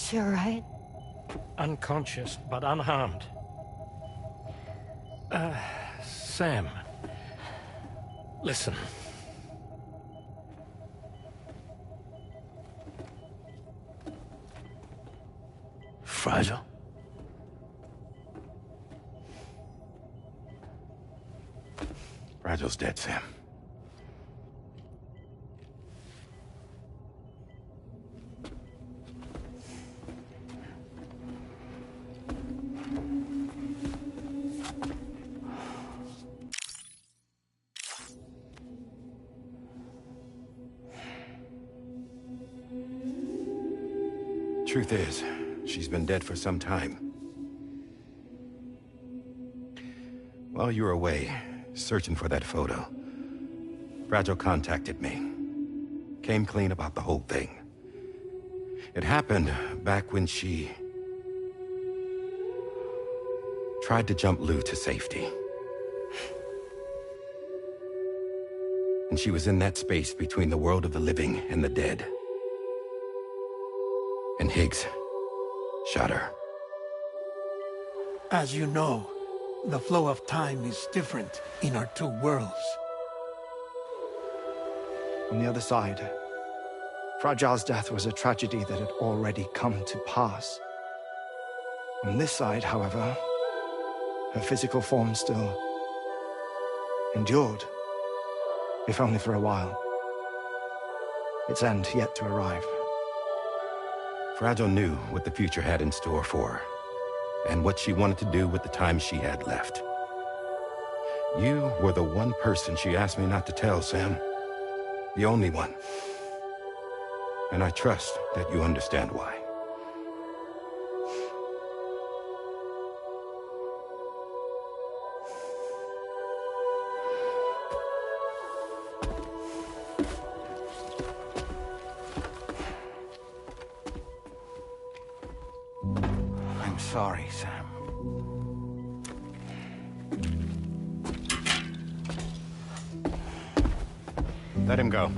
She all right? Unconscious, but unharmed. Sam. Listen. Fragile? Fragile's dead, Sam. Truth is, she's been dead for some time. While you were away, searching for that photo, Fragile contacted me. came clean about the whole thing. It happened back when she tried to jump Lou to safety. And she was in that space between the world of the living and the dead. And Higgs shot her. As you know, the flow of time is different in our two worlds. On the other side, Fragile's death was a tragedy that had already come to pass. On this side, however, her physical form still endured, if only for a while. Its end yet to arrive. Fragile knew what the future had in store for her, and what she wanted to do with the time she had left. You were the one person she asked me not to tell, Sam. The only one. And I trust that you understand why. I'm sorry, Sam. Let him go.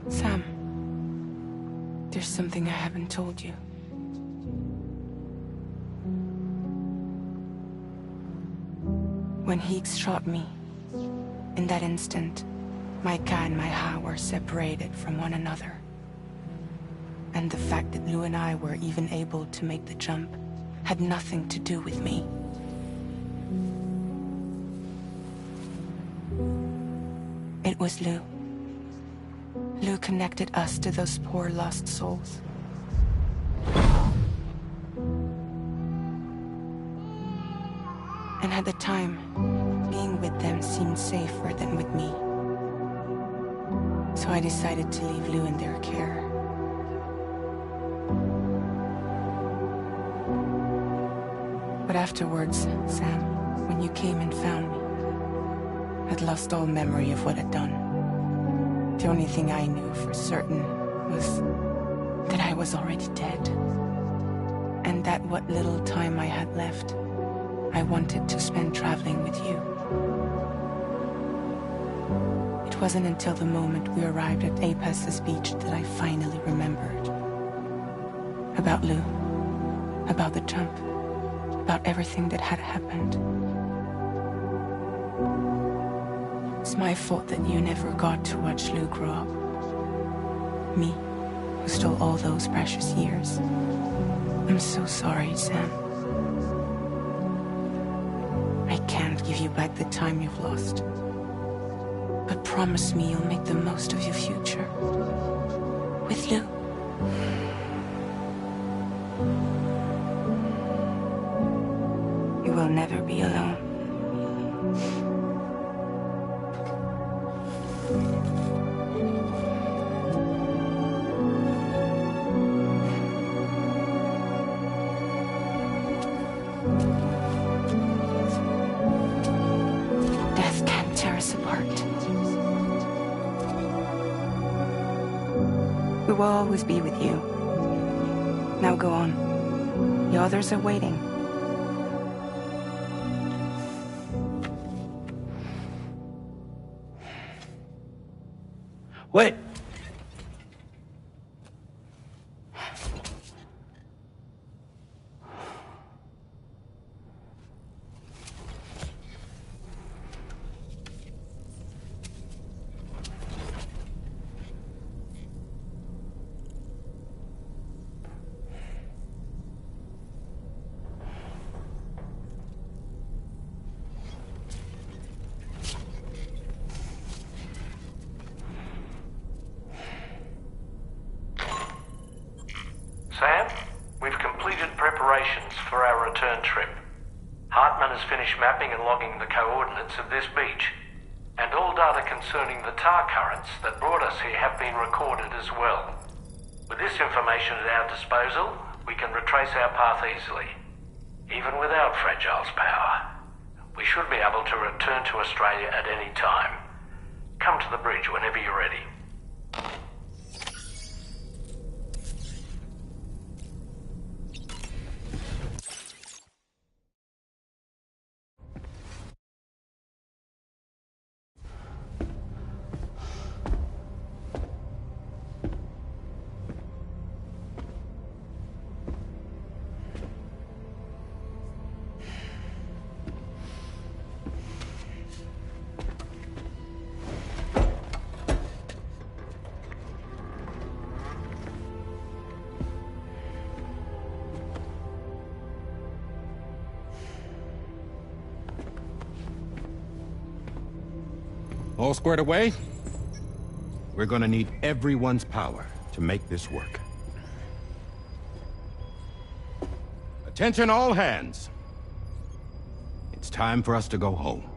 Sam, there's something I haven't told you. When Higgs shot me, in that instant, my Ka and my Ha were separated from one another. And the fact that Lou and I were even able to make the jump had nothing to do with me. It was Lou. Lou connected us to those poor lost souls. And at the time, being with them seemed safer than with me. So I decided to leave Lou in their care. But afterwards, Sam, when you came and found me, I'd lost all memory of what I'd done. The only thing I knew for certain was that I was already dead. And that what little time I had left, I wanted to spend traveling with you. It wasn't until the moment we arrived at Apas's beach that I finally remembered. About Lou, about the jump, about everything that had happened. It's my fault that you never got to watch Lou grow up. Me, who stole all those precious years. I'm so sorry, Sam. I can't give you back the time you've lost. But promise me you'll make the most of your future. With Lou. You will never be alone. Death can't tear us apart. We will always be with you. Now go on. The others are waiting. Wait! instructions for our return trip. Hartman has finished mapping and logging the coordinates of this beach, and all data concerning the tar currents that brought us here have been recorded as well. With this information at our disposal, we can retrace our path easily. Even without Fragile's power, we should be able to return to Australia at any time. Come to the bridge whenever you're ready. All squared away? We're gonna need everyone's power to make this work. Attention all hands. It's time for us to go home.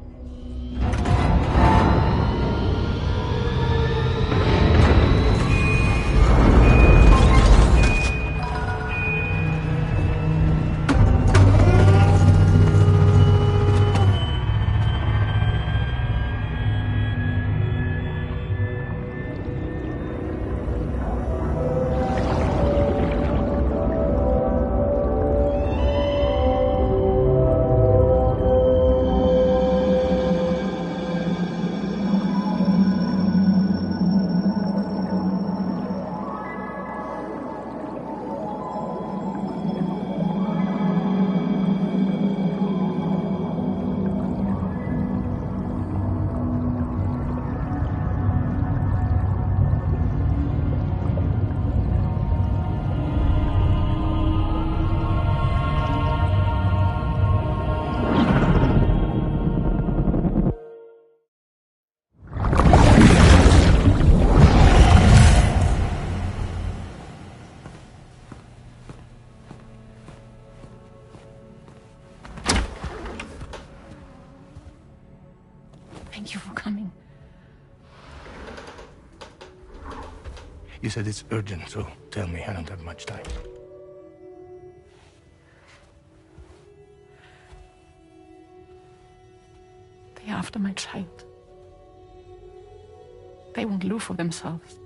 Thank you for coming. You said it's urgent, so tell me. I don't have much time. They're after my child. They won't live for themselves.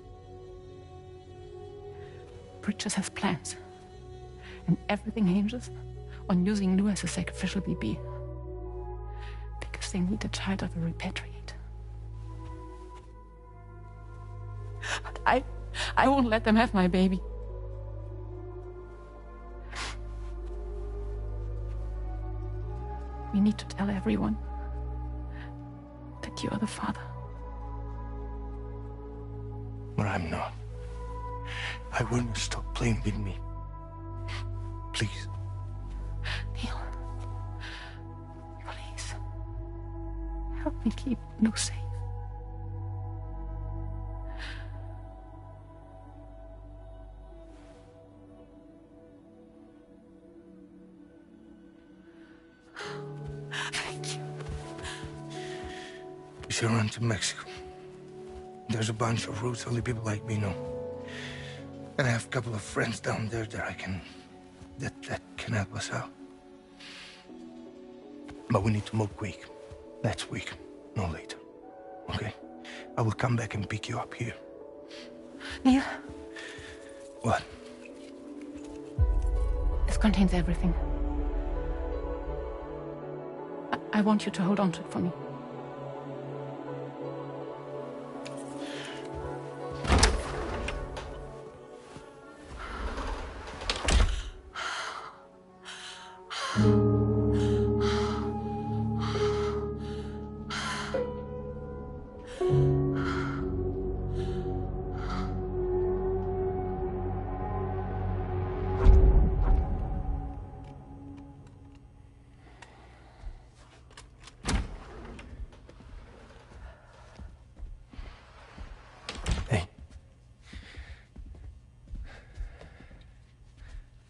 Bridges has plans. And everything hinges on using Lou as a sacrificial BB. Because they need the child of a repatriate. But I won't let them have my baby. We need to tell everyone that you are the father. But I'm not. I want you to stop playing with me. Please. Neil. Please. Help me keep Lou safe. Thank you. We should run to Mexico. There's a bunch of routes only people like me know. And I have a couple of friends down there that that can help us out. But we need to move quick. Next week, no later. Okay? I will come back and pick you up here. Neil. What? This contains everything. I want you to hold on to it for me.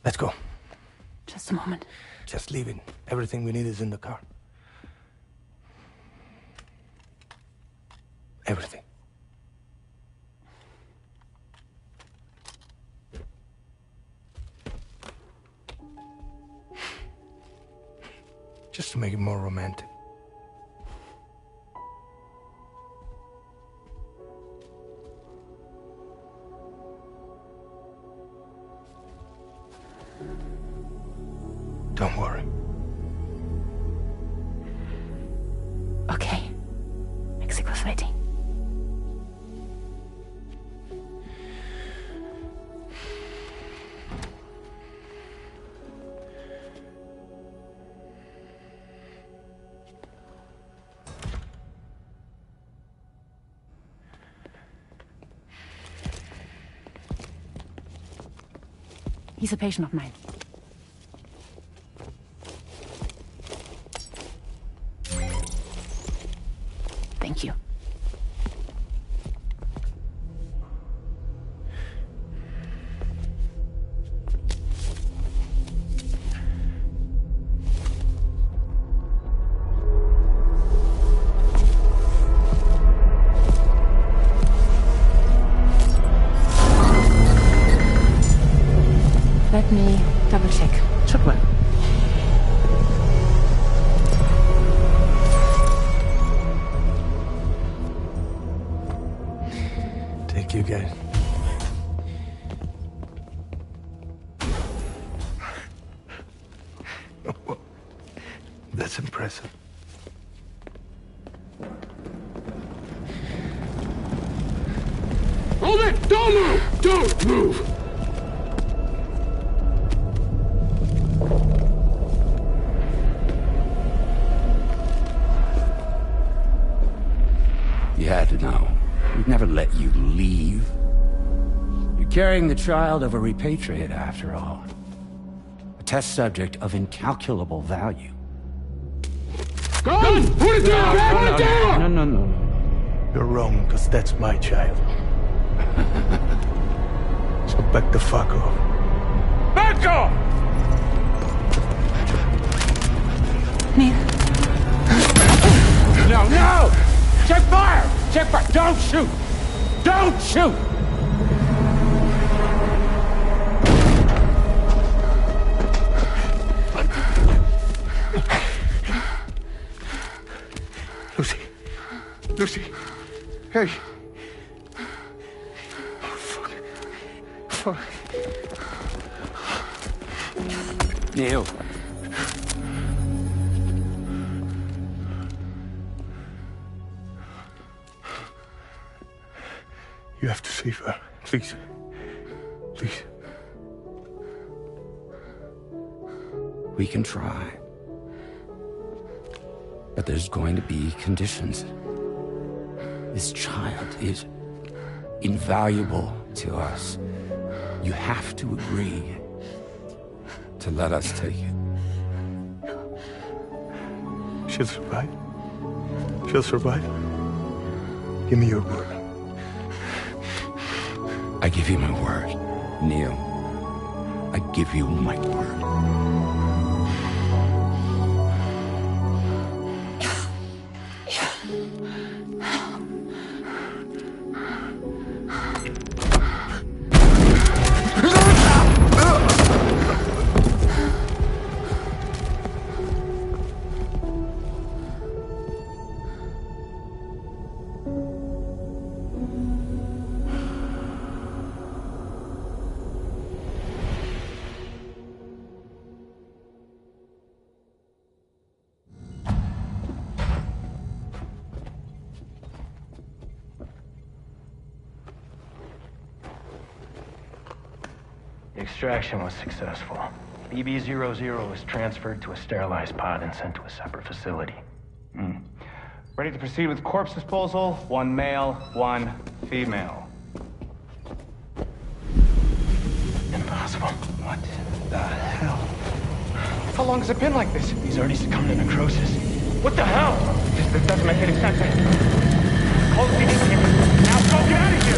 Let's go. Just Just a moment. Just leave it. Everything we need is in the car. Everything. Just to make it more romantic. Don't worry. Okay. Mexico's ready. He's a patient of mine. Thank you. Let me double check. Should work. Thank you, guys. That's impressive. Hold it! Don't move! Don't move! You had to know. We'd never let you leave. You're carrying the child of a repatriate, after all. A test subject of incalculable value. Gun! Put it down! Put it down! No. You're wrong, because that's my child. So back the fuck off. Back off! Neil. No! Check fire! Check fire! Don't shoot! Don't shoot! Lucy. Hey. Oh, fuck. Neil. You have to save her. Please. Please. We can try. But there's going to be conditions. This child is invaluable to us. You have to agree to let us take it. She'll survive. She'll survive. Give me your word. I give you my word, Neil. I give you my word. The extraction was successful. BB-00 was transferred to a sterilized pod and sent to a separate facility. Ready to proceed with corpse disposal. 1 male, 1 female. Impossible. What the hell? How long has it been like this? He's already succumbed to necrosis. What the hell? This doesn't make any sense. Call the CD team. Now go get out of here!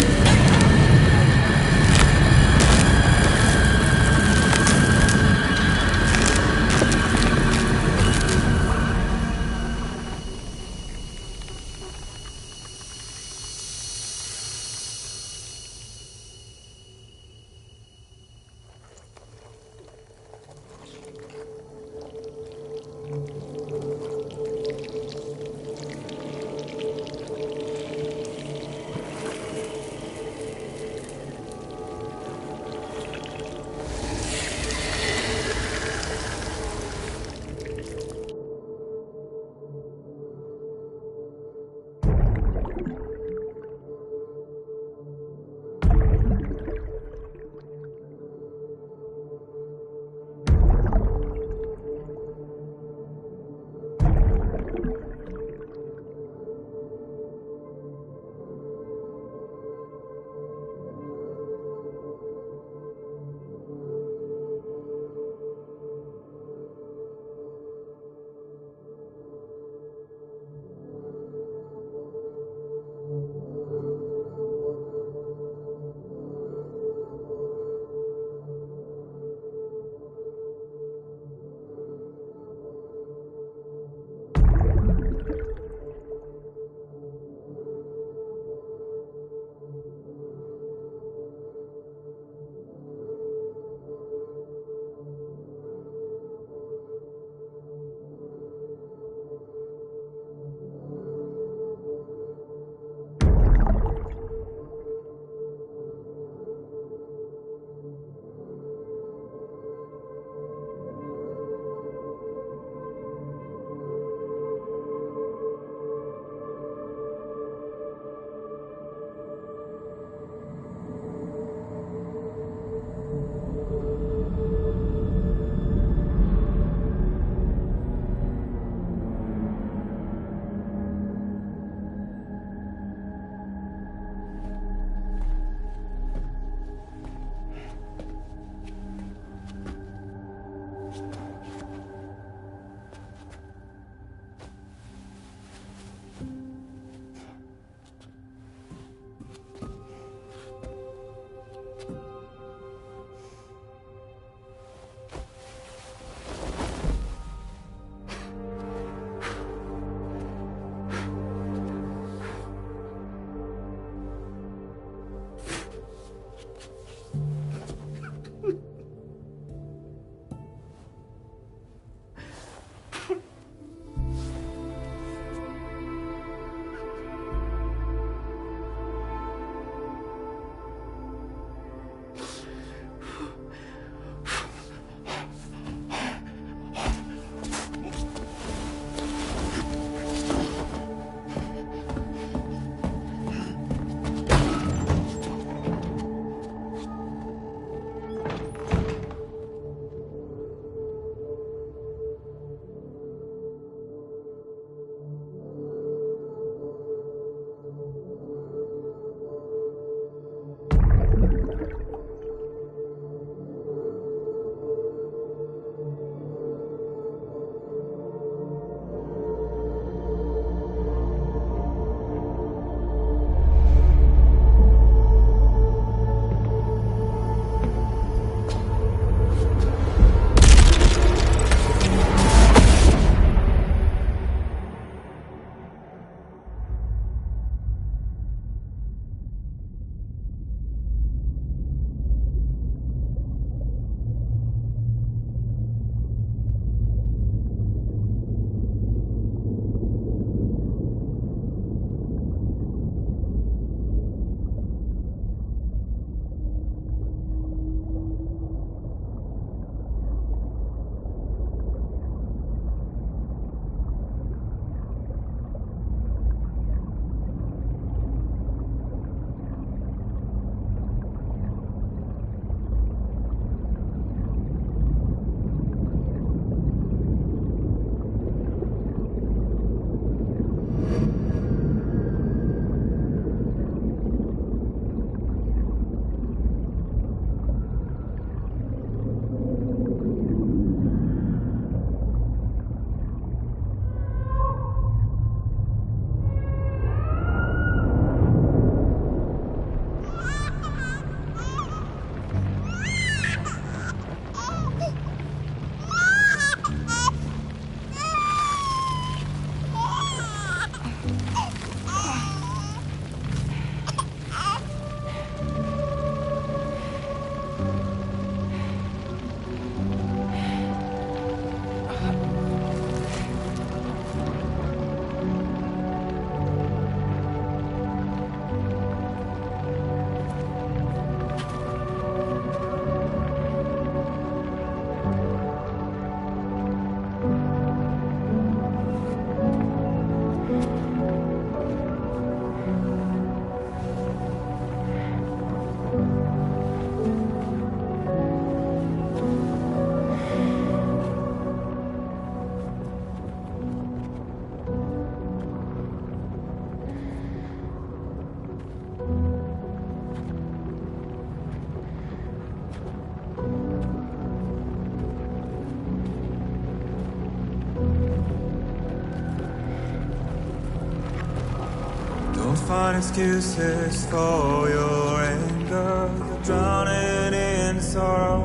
find excuses for your anger. You're drowning in sorrow,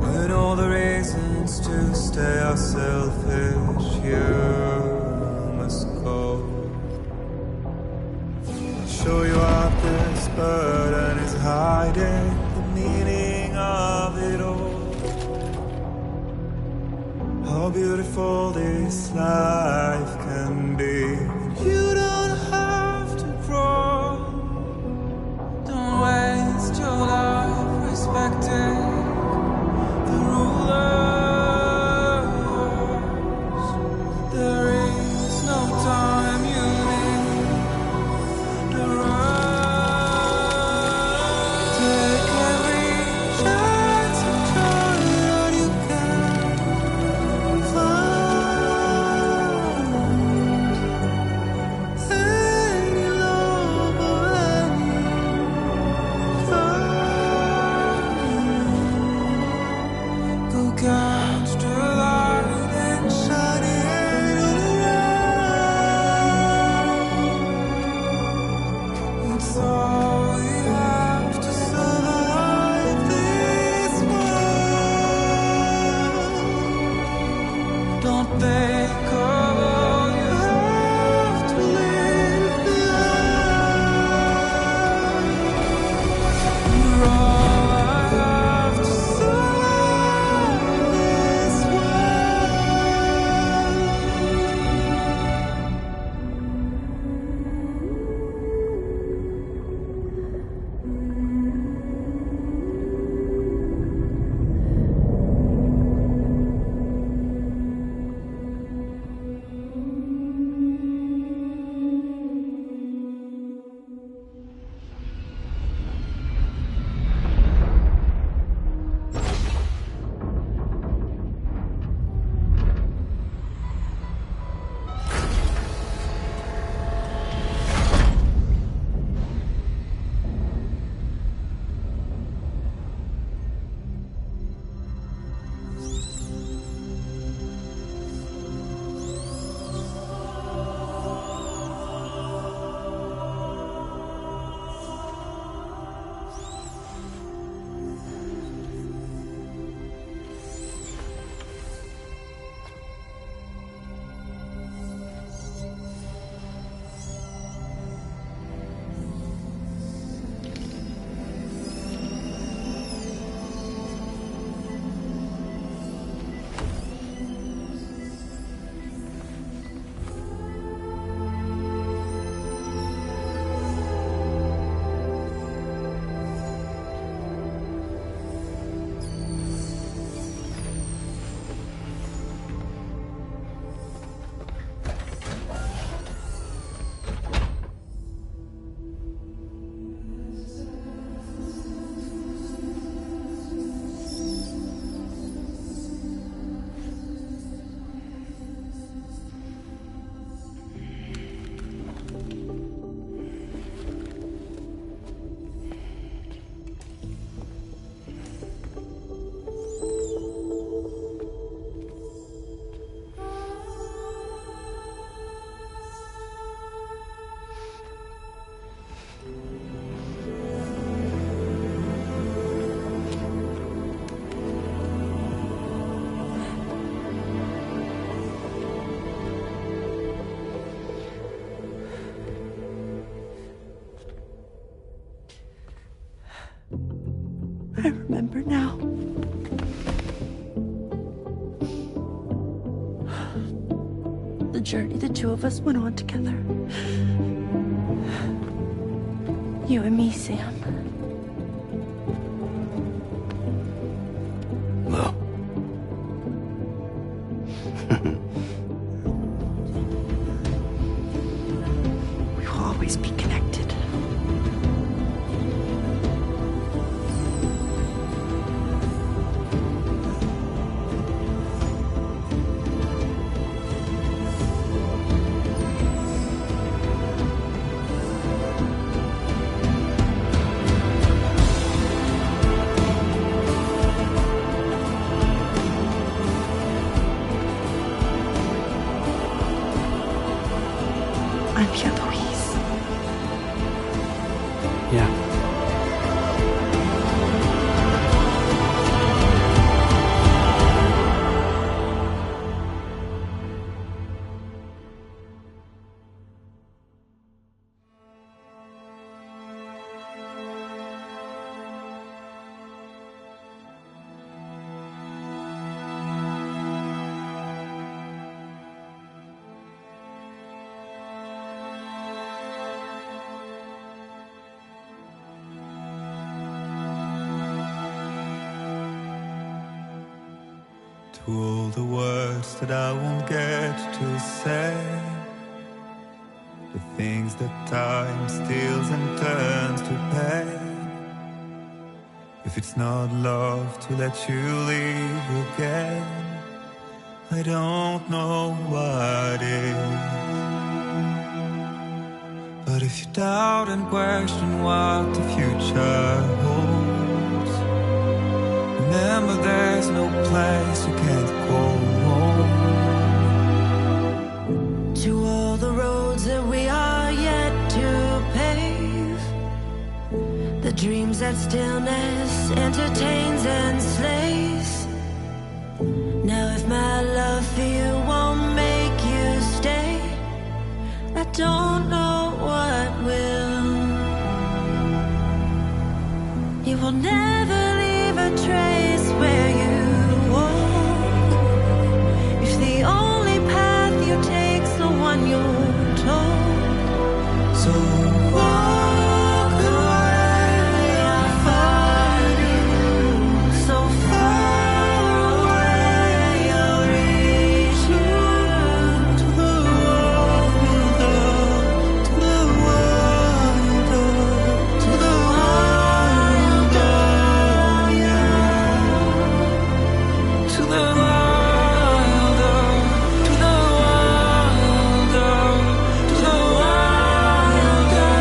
when all the reasons to stay are selfish. You must go. I'll show you out this burden is hiding the meaning of it all. How beautiful this life can be. You don't have to grow. Don't waste your life respecting the rulers. There is no time you need to run. Take every chance and try what you can find. Any love or any find. Go catch the light and shine it all around. It's all we have to survive this world. Don't think of all you have to leave behind. You're all I have to survive this I remember now. The journey the two of us went on together. You and me, Sam. No. We will always be connected. To all the words that I won't get to say, the things that time steals and turns to pain. If it's not love to let you leave again, I don't know what is. But if you doubt and question what the future holds, remember there's no place you can't go home. To all the roads that we are yet to pave, the dreams that stillness entertains and slays. Now if my love for you won't make you stay, I don't know what will. You will never leave a trace where you walk. If the only path you take's the one you're told, so walk away, I'll follow you. So far away, I'll reach you. To the wild, to the wild, to the wild, yeah. To the wild, to the wild, to the wild, yeah.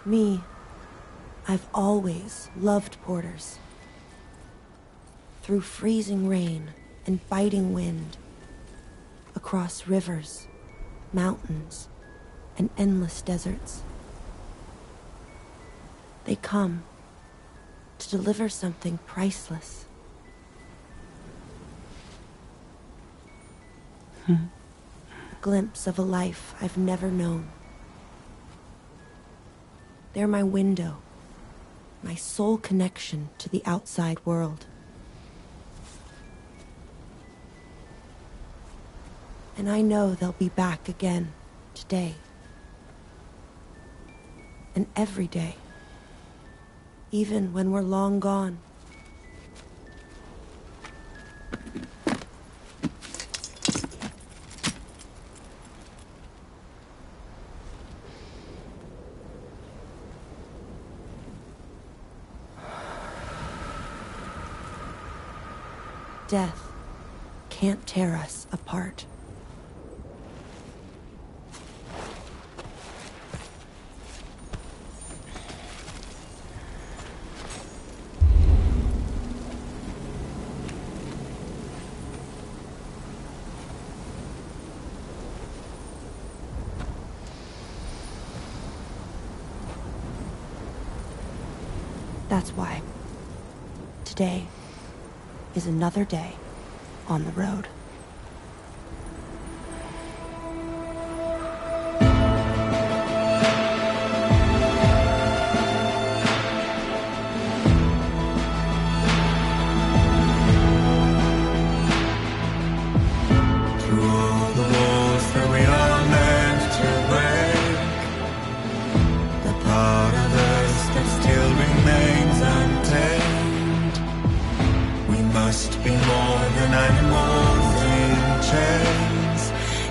Me, I've always loved porters. Through freezing rain and biting wind, across rivers, mountains, and endless deserts. They come to deliver something priceless. A glimpse of a life I've never known. They're my window, my sole connection to the outside world. And I know they'll be back again today. And every day. Even when we're long gone. Death can't tear us apart. That's why today is another day on the road. Must be more than animals in chains.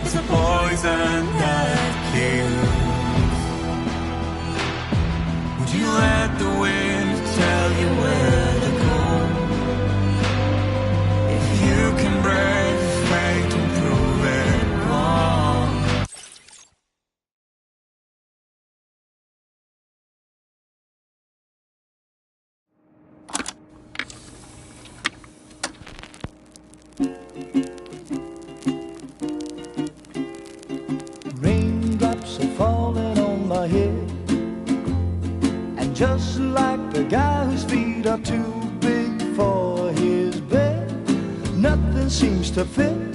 It's a poison that kills. Would you let the wind tell you where to go? If you can break fate and prove it wrong. Raindrops are falling on my head. just like the guy whose feet are too big for his bed. Nothing seems to fit.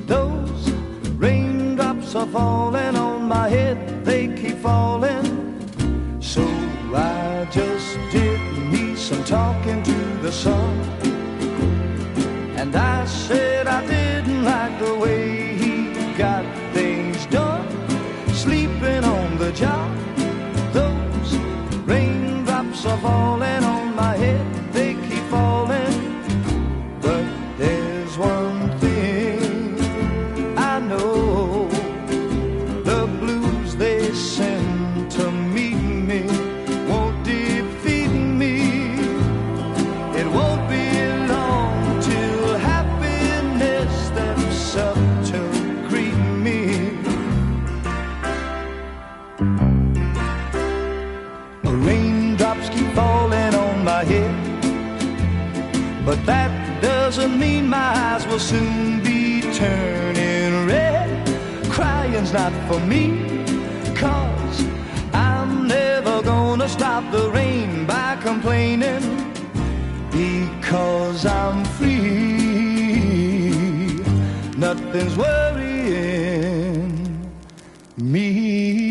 Those raindrops are falling on my head, they keep falling. So I just did me some talking to the sun, and I said I didn't like the way he got things done, sleeping on the job. Those raindrops are falling on my head, they keep falling. But there's one thing I know, the blues they send to meet me won't defeat me. It won't be long till happiness steps up to greet me. The raindrops keep falling on my head, but that doesn't mean my eyes will soon be turning red. Crying's not for me, 'cause I'm never gonna stop the rain by complaining, because I'm free. Nothing's worrying me.